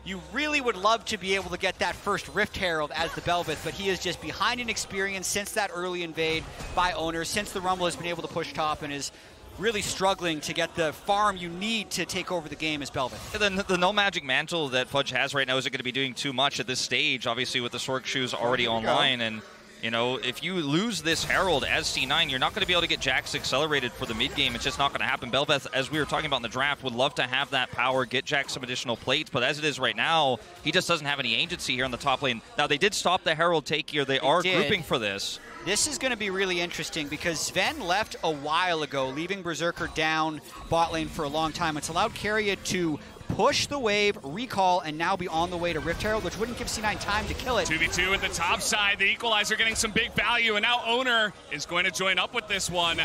You really would love to be able to get that first Rift Herald as the Bel'Veth, but he is just behind in experience since that early invade by Oner, since the Rumble has been able to push top, and is really struggling to get the farm you need to take over the game as Bel'Veth. The no magic mantle that Fudge has right now isn't going to be doing too much at this stage, obviously with the Sork shoes already online, and You know, if you lose this Herald as C9, you're not going to be able to get Jax accelerated for the mid game. It's just not going to happen. Bel'Veth, as we were talking about in the draft, would love to have that power, get Jax some additional plates, but as it is right now, he just doesn't have any agency here on the top lane. Now, they did stop the Herald take here. They are grouping for this. This is going to be really interesting because Zven left a while ago, leaving Berserker down bot lane for a long time. It's allowed Keria to push the wave, recall, and now be on the way to Rift Herald, which wouldn't give C9 time to kill it. 2v2 at the top side. The Equalizer getting some big value, and now Oner is going to join up with this one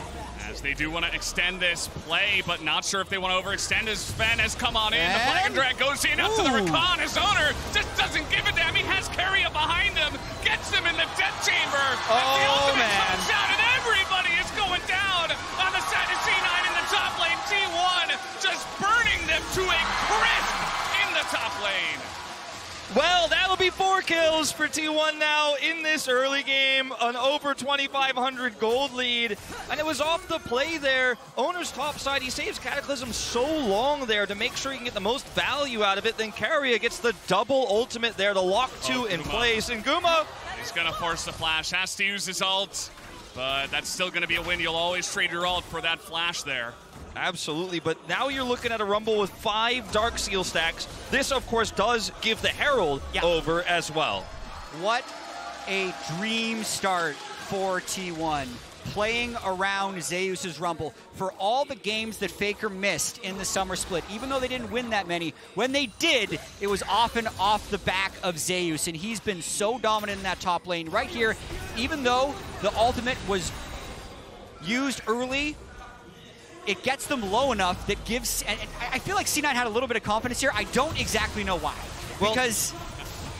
as they do want to extend this play, but not sure if they want to overextend as Zven has come on in. The Flag and Drag goes in out to the Rakan as Oner just doesn't give a damn. He has Keria behind him, gets them in the death chamber. And the ultimate comes out, and everybody is going down on the side of C9 in the top lane. T1 just burning them to a crisp in the top lane. Well, that'll be 4 kills for T1 now in this early game, an over 2,500 gold lead, and it was off the play there. Oner's top side, he saves Cataclysm so long there to make sure he can get the most value out of it. Then Keria gets the double ultimate there to lock 2 in place, and Guma, he's gonna force the flash, has to use his ult, but that's still gonna be a win. You'll always trade your ult for that flash there. Absolutely, but now you're looking at a Rumble with 5 Dark Seal stacks. This, of course, does give the Herald over as well. What a dream start for T1. Playing around Zeus's Rumble. For all the games that FLICKR missed in the summer split, even though they didn't win that many, when they did, it was often off the back of Zeus, and he's been so dominant in that top lane. Right here, even though the ultimate was used early, it gets them low enough that gives, and I feel like C9 had a little bit of confidence here. I don't exactly know why. Because,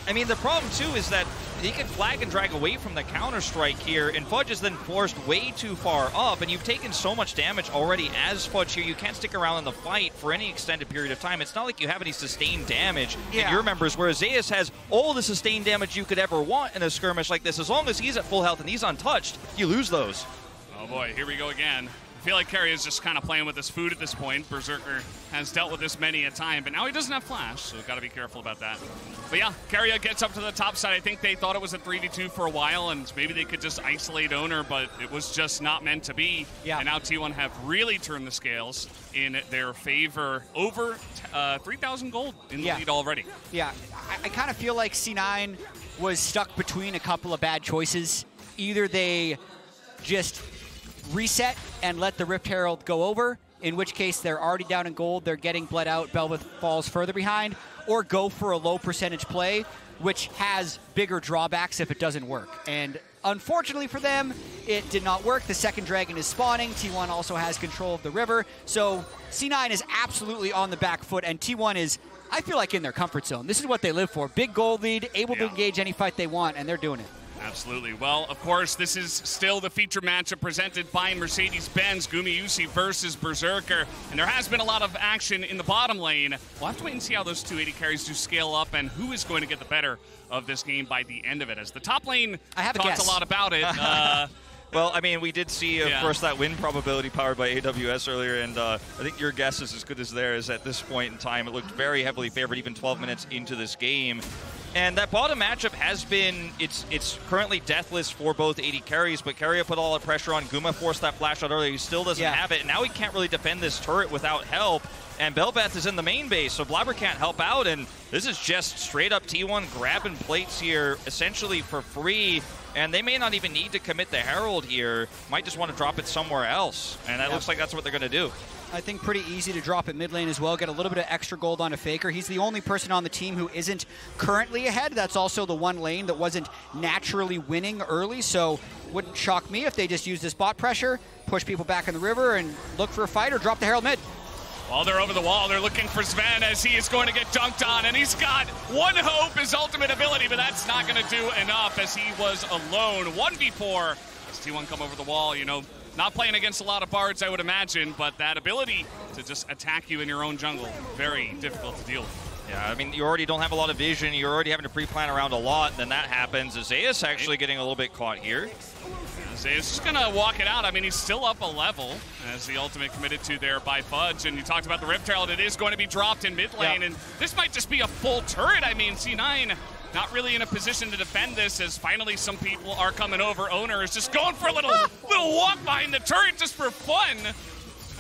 I mean, the problem too is that he can flag and drag away from the counter-strike here, and Fudge is then forced way too far up, and you've taken so much damage already as Fudge here. You can't stick around in the fight for any extended period of time. It's not like you have any sustained damage in your members, whereas Zeus has all the sustained damage you could ever want in a skirmish like this. As long as he's at full health and he's untouched, you lose those. Oh boy, here we go again. I feel like Keria is just kind of playing with his food at this point. Berserker has dealt with this many a time, but now he doesn't have flash, so we've got to be careful about that. But yeah, Keria gets up to the top side. I think they thought it was a 3v2 for a while, and maybe they could just isolate Oner, but it was just not meant to be. Yeah. And now T1 have really turned the scales in their favor. Over 3,000 gold in the lead already. Yeah, I kind of feel like C9 was stuck between a couple of bad choices. Either they just reset and let the Rift Herald go over, in which case they're already down in gold, they're getting bled out, Bel'Veth falls further behind, or go for a low percentage play, which has bigger drawbacks if it doesn't work. And unfortunately for them, it did not work. The second dragon is spawning. T1 also has control of the river. So C9 is absolutely on the back foot, and T1 is, I feel like, in their comfort zone. This is what they live for. Big gold lead, able to engage any fight they want, and they're doing it. Absolutely. Well, of course, this is still the feature matchup presented by Mercedes-Benz, Gumayusi versus Berserker. And there has been a lot of action in the bottom lane. We'll have to wait and see how those 280 carries do scale up and who is going to get the better of this game by the end of it. As the top lane talked a lot about it. Well, I mean, we did see, of course, that win probability powered by AWS earlier, and I think your guess is as good as theirs at this point in time. It looked very heavily favored even 12 minutes into this game. And that bottom matchup has been, it's currently deathless for both AD carries, but Keria put all the pressure on. Guma forced that flash out earlier. He still doesn't have it, and now he can't really defend this turret without help. And Bel'Veth is in the main base, so Blaber can't help out, and this is just straight up T1 grabbing plates here, essentially for free. And they may not even need to commit the Herald here. Might just want to drop it somewhere else. And that looks like that's what they're going to do. I think pretty easy to drop it mid lane as well. Get a little bit of extra gold onto FLICKR. He's the only person on the team who isn't currently ahead. That's also the one lane that wasn't naturally winning early. So wouldn't shock me if they just use this bot pressure, push people back in the river, and look for a fight or drop the Herald mid. While they're over the wall, they're looking for Zven as he is going to get dunked on, and he's got one hope, his ultimate ability, but that's not going to do enough as he was alone. 1v4 as T1 come over the wall, you know, not playing against a lot of bards, I would imagine, but that ability to just attack you in your own jungle, very difficult to deal with. Yeah, I mean, you already don't have a lot of vision. You're already having to pre-plan around a lot, and then that happens. Zeus actually getting a little bit caught here. Zeus is going to walk it out. I mean, he's still up a level as the ultimate committed to there by Fudge. And you talked about the Rift Herald. It is going to be dropped in mid lane. And this might just be a full turret. I mean, C9 not really in a position to defend this, as finally some people are coming over. Oner is just going for a little walk behind the turret just for fun.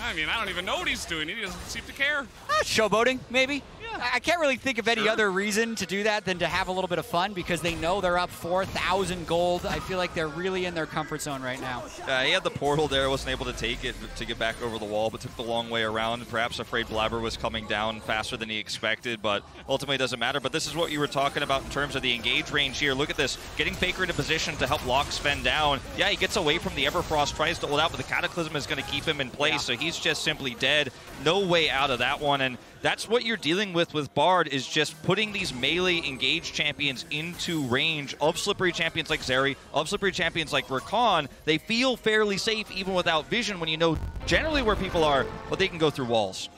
I mean, I don't even know what he's doing. He doesn't seem to care. Showboating, maybe. Yeah. I can't really think of any other reason to do that than to have a little bit of fun, because they know they're up 4,000 gold. I feel like they're really in their comfort zone right now. He had the portal there, wasn't able to take it to get back over the wall, but took the long way around. Perhaps afraid Blaber was coming down faster than he expected, but ultimately it doesn't matter. But this is what you were talking about in terms of the engage range here. Look at this, getting FLICKR into position to help lock Zven down. Yeah, he gets away from the Everfrost, tries to hold out, but the Cataclysm is going to keep him in place, so he's just simply dead. No way out of that one, and that's what you're dealing with Bard, is just putting these melee engaged champions into range of slippery champions like Zeri, of slippery champions like Rakan. They feel fairly safe even without vision when you know generally where people are, but they can go through walls.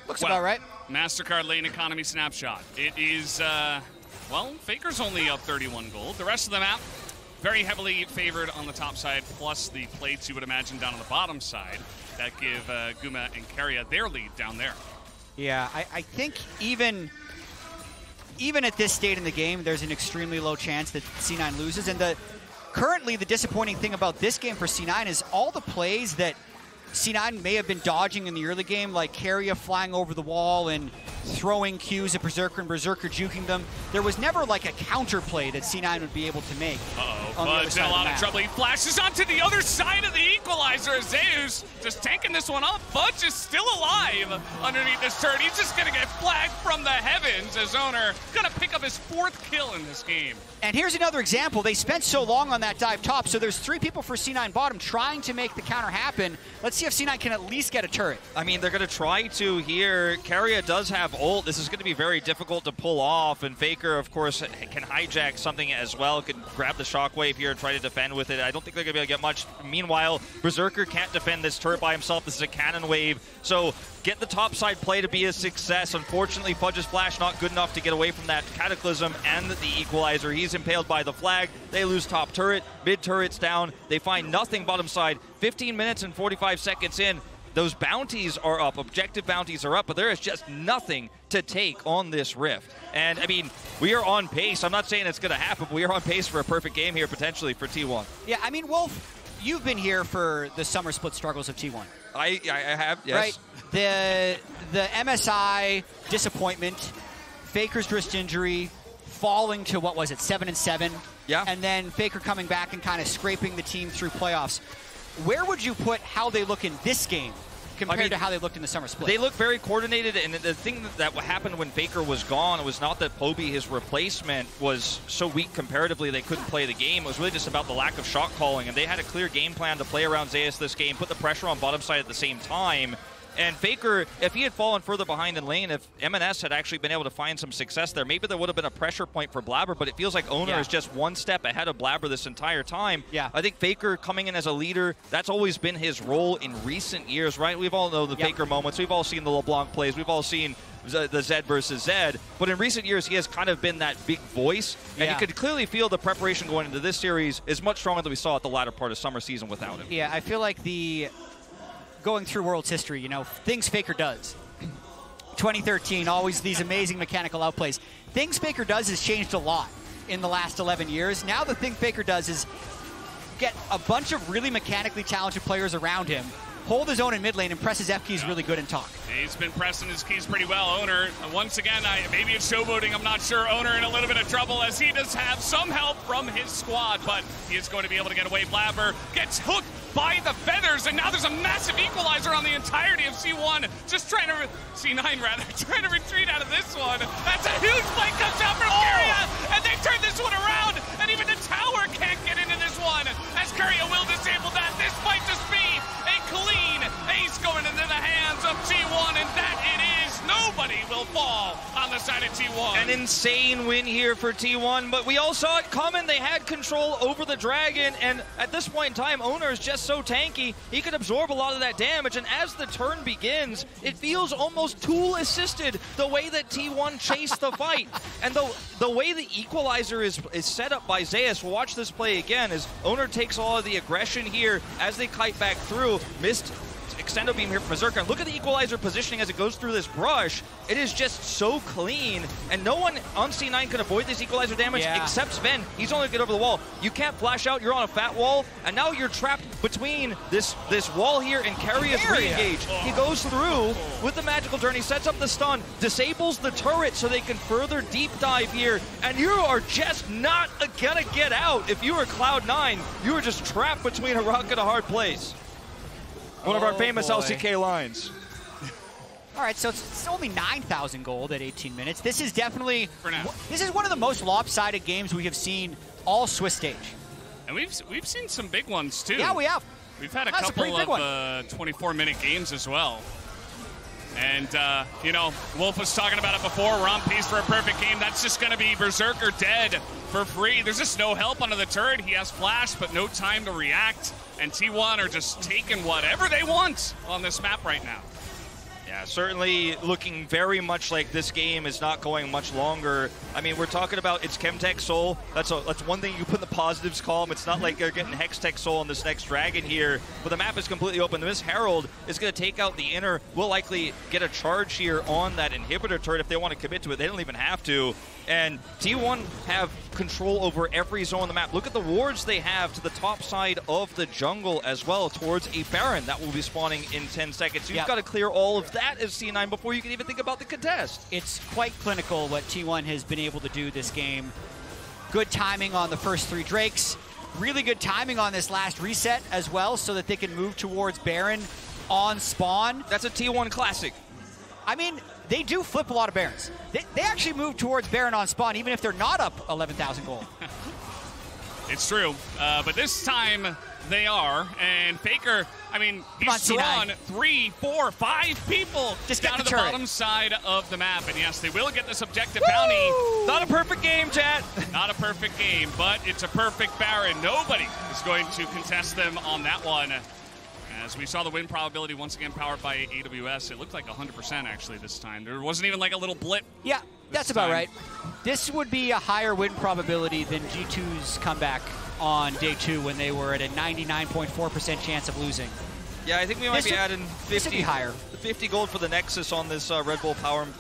Looks about right. MasterCard lane economy snapshot. It is, well, FLICKR's only up 31 gold. The rest of the map, very heavily favored on the top side, plus the plates you would imagine down on the bottom side that give Guma and Keria their lead down there. Yeah, I think even at this state in the game, there's an extremely low chance that C9 loses. And currently the disappointing thing about this game for C9 is all the plays that C9 may have been dodging in the early game, like Keria flying over the wall and throwing Qs at Berserker and Berserker juking them. There was never like a counter play that C9 would be able to make. Fudge in a lot of trouble. He flashes onto the other side of the equalizer. Zeus just tanking this one up. Fudge is still alive underneath this turret. He's just going to get flagged from the heavens as Oner going to pick up his 4th kill in this game. And here's another example. They spent so long on that dive top, so there's 3 people for C9 bottom trying to make the counter happen. Let's see if C9 can at least get a turret. I mean, they're going to try to here. Keria does have ult. This is going to be very difficult to pull off, and FLICKR, of course, can hijack something as well, can grab the shockwave here and try to defend with it. I don't think they're going to be able to get much. Meanwhile, Berserker can't defend this turret by himself. This is a cannon wave, so get the top side play to be a success. Unfortunately, Fudge's flash not good enough to get away from that Cataclysm and the equalizer. He's impaled by the flag. They lose top turret, mid turret's down. They find nothing bottom side. 15 minutes and 45 seconds in. Those bounties are up, objective bounties are up, but there is just nothing to take on this rift. And, I mean, we are on pace. I'm not saying it's going to happen, but we are on pace for a perfect game here, potentially, for T1. Yeah, I mean, Wolf, you've been here for the summer split struggles of T1. I have, yes. Right? The MSI disappointment, FLICKR's wrist injury, falling to, what was it, 7-7? Yeah. And then FLICKR coming back and kind of scraping the team through playoffs. Where would you put how they look in this game compared to how they looked in the summer split? They look very coordinated, and the thing that happened when FLICKR was gone, it was not that Poby, his replacement, was so weak comparatively they couldn't play the game. It was really just about the lack of shot calling, and they had a clear game plan to play around Zeus this game, put the pressure on bottom side at the same time. And FLICKR, if he had fallen further behind in lane, if EMENES had actually been able to find some success there, maybe there would have been a pressure point for Blaber, but it feels like Oner is just one step ahead of Blaber this entire time. Yeah. I think FLICKR coming in as a leader, that's always been his role in recent years, right? We've all known the FLICKR moments. We've all seen the LeBlanc plays. We've all seen the Zed versus Zed. But in recent years, he has kind of been that big voice. And you could clearly feel the preparation going into this series is much stronger than we saw at the latter part of summer season without him. Yeah, I feel like going through World's history, you know, things FLICKR does. 2013, always these amazing mechanical outplays. Things FLICKR does has changed a lot in the last 11 years. Now the thing FLICKR does is get a bunch of really mechanically talented players around him, hold his own in mid lane, and press his F keys really good and talk. He's been pressing his keys pretty well. Oner, once again, maybe it's showboating, I'm not sure. Oner in a little bit of trouble as he does have some help from his squad, but he is going to be able to get away. Blaber gets hooked by the feathers, and now there's a massive equalizer on the entirety of C9 trying to retreat out of this one. That's a huge play comes out from Keria, and they turn this one around, and even the tower can't get into this one, as Keria will disable that. This might just be a clean ace going into the hands of T1, and that it is. Nobody will fall on the side of T1. An insane win here for T1, but we all saw it coming. They had control over the dragon, and at this point in time, Oner is just so tanky, he can absorb a lot of that damage, and as the turn begins, it feels almost tool-assisted the way that T1 chased the fight. And the way the equalizer is set up by Zeus, we'll watch this play again, as Oner takes all of the aggression here as they kite back through, missed Extendo Beam here from Berserker. And look at the Equalizer positioning as it goes through this brush. It is just so clean, and no one on C9 can avoid this Equalizer damage except Zven. He's only get over the wall. You can't flash out, you're on a fat wall, and now you're trapped between this wall here and Keria's re-engage. He goes through with the Magical Journey, sets up the stun, disables the turret so they can further deep dive here, and you are just not gonna get out. If you were Cloud9, you were just trapped between a rock and a hard place. One of our famous LCK lines. All right, so it's only 9,000 gold at 18 minutes. This is definitely, this is one of the most lopsided games we have seen all Swiss stage. And we've seen some big ones too. Yeah, we have. We've had a couple of 24-minute games as well. And, you know, Wolf was talking about it before. We're on pace for a perfect game. That's just going to be Berserker dead for free. There's just no help under the turret. He has flash, but no time to react. And T1 are just taking whatever they want on this map right now. Yeah, certainly looking very much like this game is not going much longer. I mean, we're talking about it's Chemtech Soul. That's one thing you put in the positives column. It's not like they're getting Hextech Soul on this next Dragon here, but the map is completely open. This Herald is going to take out the inner. Will likely get a charge here on that inhibitor turret if they want to commit to it. They don't even have to. And T1 have control over every zone on the map. Look at the wards they have to the top side of the jungle as well towards a Baron that will be spawning in 10 seconds. You've got to clear all of that as C9 before you can even think about the contest. It's quite clinical what T1 has been able to do this game. Good timing on the first 3 Drakes. Really good timing on this last reset as well so that they can move towards Baron on spawn. That's a T1 classic. I mean, they do flip a lot of Barons. They actually move towards Baron on spawn even if they're not up 11,000 gold. It's true, but this time they are, and FLICKR, I mean, he's drawn 3, 4, 5 people just down to the bottom side of the map, and yes, they will get this objective bounty. Not a perfect game, chat. Not a perfect game, but it's a perfect Baron. Nobody is going to contest them on that one. As we saw the win probability once again powered by AWS, it looked like 100% actually this time. There wasn't even like a little blip. Yeah, that's about right. This would be a higher win probability than G2's comeback on day 2 when they were at a 99.4% chance of losing. Yeah, I think we might be adding 50 gold for the Nexus on this Red Bull Baron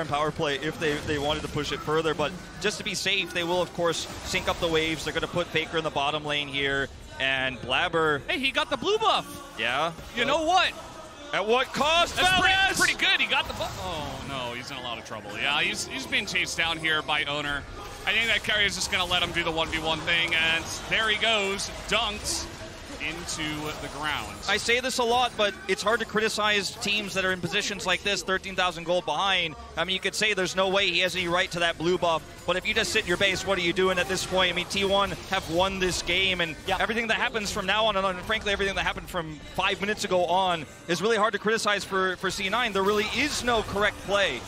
power play if they wanted to push it further. But just to be safe, they will of course sync up the waves. They're going to put FLICKR in the bottom lane here. And Blaber. Hey, he got the blue buff. Yeah. You know what? At what cost? That's pretty good. He got the buff. Oh, no, he's in a lot of trouble. Yeah, he's being chased down here by Oner. I think that Keria is just going to let him do the 1v1 thing, and there he goes, dunked into the ground. I say this a lot, but it's hard to criticize teams that are in positions like this, 13,000 gold behind. I mean, you could say there's no way he has any right to that blue buff, but if you just sit in your base, what are you doing at this point? I mean, T1 have won this game, and everything that happens from now on, and frankly, everything that happened from 5 minutes ago on is really hard to criticize for C9. There really is no correct play.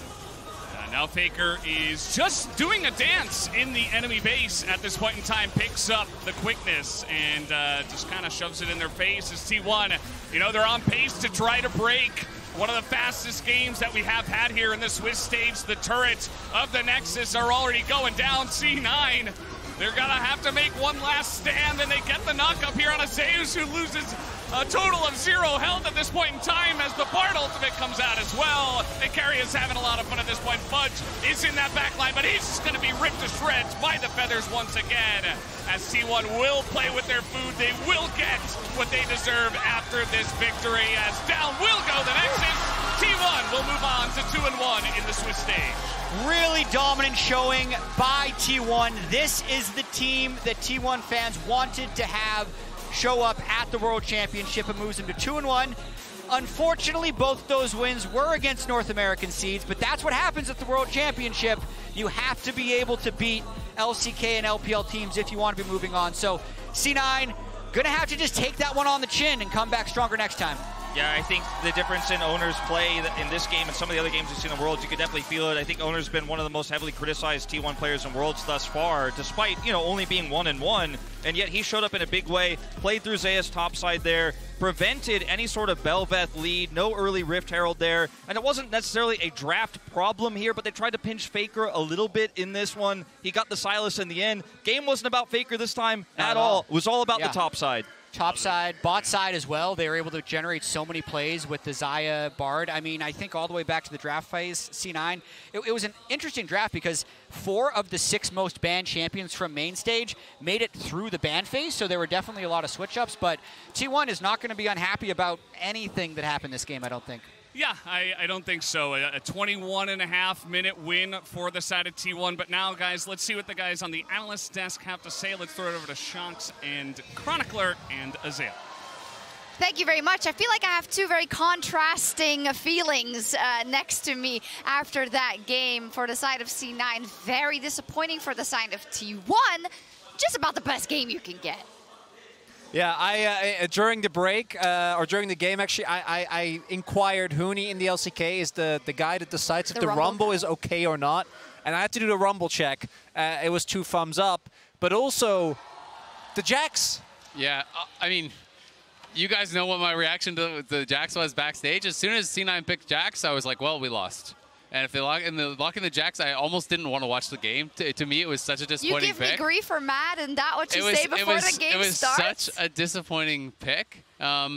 Now FLICKR is just doing a dance in the enemy base at this point in time, picks up the quickness and just kind of shoves it in their face as T1. You know, they're on pace to try to break one of the fastest games that we have had here in the Swiss stage. The turrets of the Nexus are already going down. C9, they're going to have to make one last stand, and they get the knock up here on a Zeus who loses a total of 0 health at this point in time as the Bard ultimate comes out as well. And Keria is having a lot of fun at this point. Fudge is in that backline, but he's just going to be ripped to shreds by the feathers once again. As T1 will play with their food, they will get what they deserve after this victory. As down will go the Nexus. T1 will move on to 2-1 in the Swiss stage. Really dominant showing by T1. This is the team that T1 fans wanted to have show up at the World Championship. It moves them to 2-1. Unfortunately, both those wins were against North American seeds, but that's what happens at the World Championship. You have to be able to beat LCK and LPL teams if you want to be moving on. So C9 gonna have to just take that one on the chin and come back stronger next time. Yeah, I think the difference in Oner's play in this game and some of the other games we've seen in Worlds, you could definitely feel it. I think Oner's been one of the most heavily criticized T1 players in Worlds thus far, despite, you know, only being 1-1, and yet he showed up in a big way, played through Xayah's topside there, prevented any sort of Bel'Veth lead, no early Rift Herald there, and it wasn't necessarily a draft problem here, but they tried to pinch FLICKR a little bit in this one. He got the Sylas in the end. Game wasn't about FLICKR this time at all. It was all about the top side. Top side, bot side as well. They were able to generate so many plays with the Xayah Bard. I mean, I think all the way back to the draft phase, C9, it was an interesting draft because 4 of the 6 most banned champions from main stage made it through the ban phase, so there were definitely a lot of switch-ups, but T1 is not going to be unhappy about anything that happened this game, I don't think. Yeah, I don't think so. A 21.5-minute win for the side of T1. But now, guys, let's see what the guys on the analyst desk have to say. Let's throw it over to Shanks and Chronicler and Azale. Thank you very much. I feel like I have 2 very contrasting feelings next to me after that game for the side of C9. Very disappointing for the side of T1. Just about the best game you can get. Yeah, I during the break, or during the game, actually, I inquired Hooney in the LCK, is the guy that decides if the rumble is okay or not. And I had to do the rumble check. It was 2 thumbs up. But also, the Jax. Yeah, I mean, you guys know what my reaction to the Jax was backstage. As soon as C9 picked Jax, I was like, well, we lost. And if they lock in the Jax, I almost didn't want to watch the game. To me, it was such a disappointing pick. You give me grief for Mad, and that what you say before the game starts? It was such a disappointing pick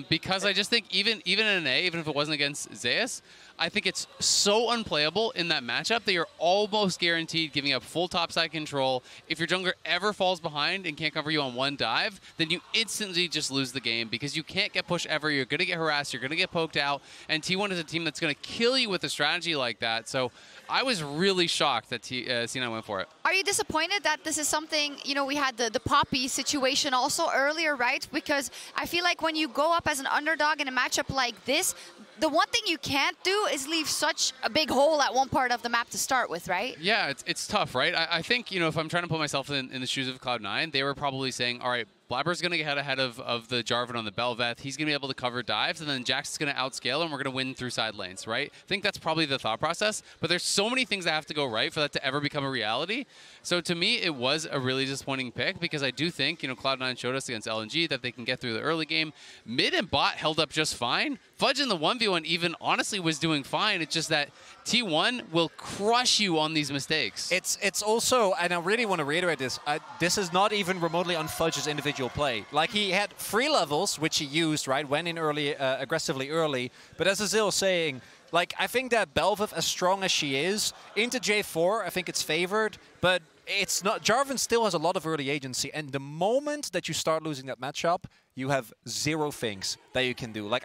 because I just think even in an A, even if it wasn't against Zeus, I think it's so unplayable in that matchup that you're almost guaranteed giving up full topside control. If your jungler ever falls behind and can't cover you on one dive, then you instantly just lose the game because you can't get pushed ever. You're going to get harassed. You're going to get poked out. And T1 is a team that's going to kill you with a strategy like that. So I was really shocked that C9 went for it. Are you disappointed that this is something, you know, we had the Poppy situation also earlier, right? Because I feel like when you go up as an underdog in a matchup like this, the one thing you can't do is leave such a big hole at one part of the map to start with, right? Yeah, it's tough, right? I think, you know, if I'm trying to put myself in the shoes of Cloud9, they were probably saying, all right, Blaber's going to get ahead of the Jarvan on the Bel'Veth. He's going to be able to cover dives, and then Jax is going to outscale, and we're going to win through side lanes, right? I think that's probably the thought process, but there's so many things that have to go right for that to ever become a reality. So to me, it was a really disappointing pick because I do think, you know, Cloud9 showed us against LNG that they can get through the early game. Mid and bot held up just fine. Fudge in the 1v1 even honestly was doing fine. It's just that T1 will crush you on these mistakes. It's also, and I really want to reiterate this, this is not even remotely on Fudge's individual play. Like, he had 3 levels, which he used, right, went in early, aggressively early. But as Azil was saying, like, I think that Bel'Veth, as strong as she is, into J4, I think it's favored, but it's not. Jarvan still has a lot of early agency, and the moment that you start losing that matchup, you have 0 things that you can do. Like,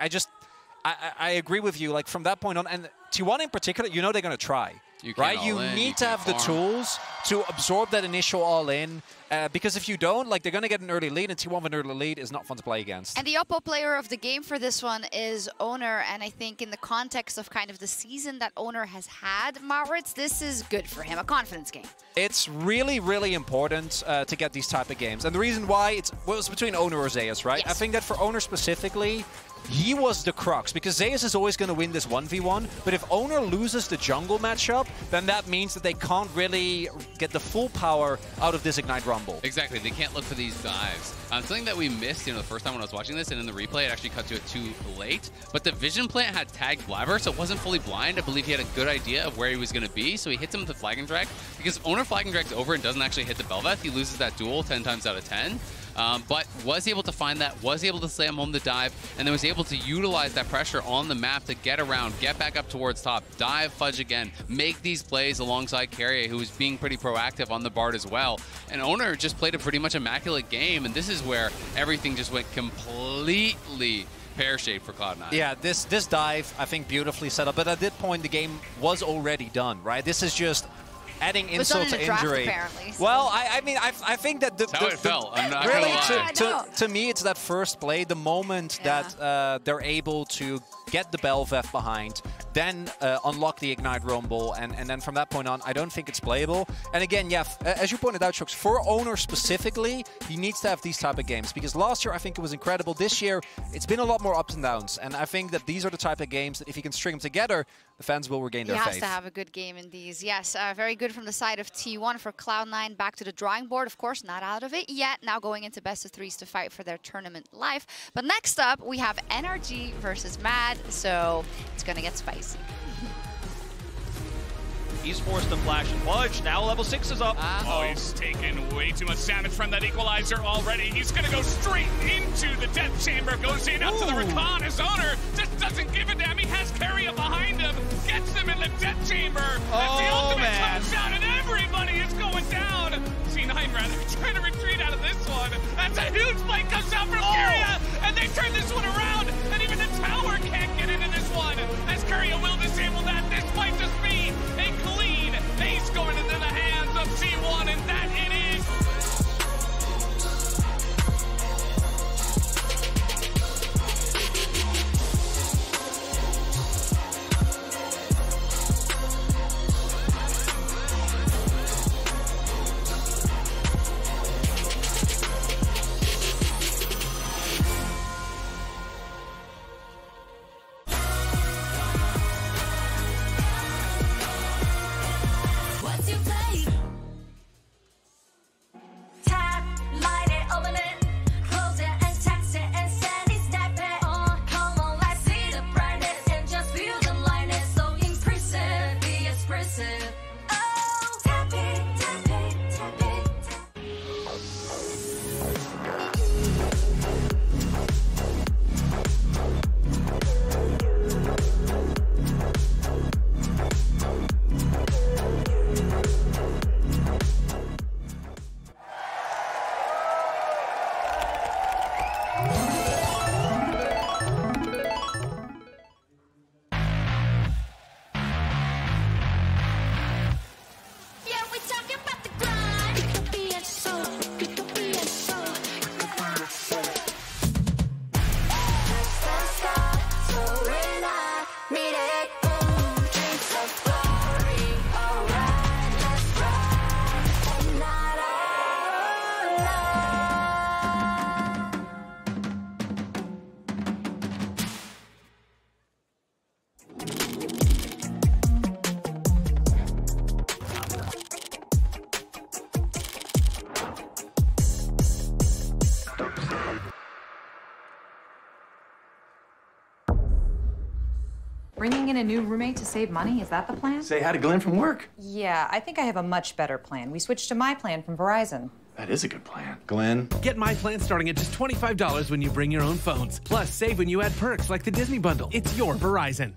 I agree with you, like, from that point on, and T1 in particular, you know they're going to try, right? You need to have the tools to absorb that initial all-in, because if you don't, like, they're going to get an early lead, and T1 with an early lead is not fun to play against. And the Oppo player of the game for this one is Oner, and I think in the context of kind of the season that Oner has had, Maurits, this is good for him, a confidence game. It's really, really important to get these type of games. And the reason why, well, it's between Oner or Zeus, right? Yes. I think that for Oner specifically, he was the crux, because Zeus is always going to win this 1v1, but if Oner loses the jungle matchup, then that means that they can't really get the full power out of this Ignite Rumble. Exactly, they can't look for these dives. Something that we missed, you know, the first time when I was watching this, and in the replay, it actually cut to it too late, but the vision plant had tagged Blaber, so it wasn't fully blind. I believe he had a good idea of where he was going to be, so he hits him with the flag and drag, because if Oner flag and drags over and doesn't actually hit the Bel'Veth, he loses that duel 10 times out of 10. But was able to find that, was able to slam home the dive, and then was able to utilize that pressure on the map to get around, get back up towards top, dive Fudge again, make these plays alongside Keria, who was being pretty proactive on the Bard as well. And Oner just played a pretty much immaculate game, and this is where everything just went completely pear-shaped for Cloud9. Yeah, this dive, I think, beautifully set up, but at that point, the game was already done, right? This is just adding insult to injury. Apparently, so. Well, I mean, I think that that's how it felt. I'm not really, gonna lie. to me, it's that first play, the moment that they're able to get the Bel'Veth behind, then unlock the Ignite Rumble, and then from that point on, I don't think it's playable. And again, yeah, as you pointed out, Shooks, for Oner specifically, he needs to have these type of games, because last year I think it was incredible. This year, it's been a lot more ups and downs, and I think that these are the type of games that if he can string them together, the fans will regain their faith. He has to have a good game in these. Yes, very good from the side of T1 for Cloud9. Back to the drawing board. Of course, not out of it yet. Now going into best of 3s to fight for their tournament life. But next up, we have NRG versus Mad. So it's going to get spicy. He's forced to flash and Fudge. Now level 6 is up. Oh, he's taken way too much damage from that equalizer already. He's going to go straight into the death chamber. Goes in up to the Rakan. His Oner just doesn't give a damn. He has Keria behind him. Gets them in the death chamber. As the ultimate comes out and everybody is going down. C9 rather trying to retreat out of this one. That's a huge fight comes out from Keria. And they turn this one around. And even the tower can't get into this one. As Keria will disable that, this might just be a clean ace going into the hands of C1, and that it is. Bringing in a new roommate to save money, is that the plan? Say hi to Glenn from work. Yeah, I think I have a much better plan. We switched to my plan from Verizon. That is a good plan. Glenn. Get my plan starting at just $25 when you bring your own phones. Plus, save when you add perks like the Disney Bundle. It's your Verizon.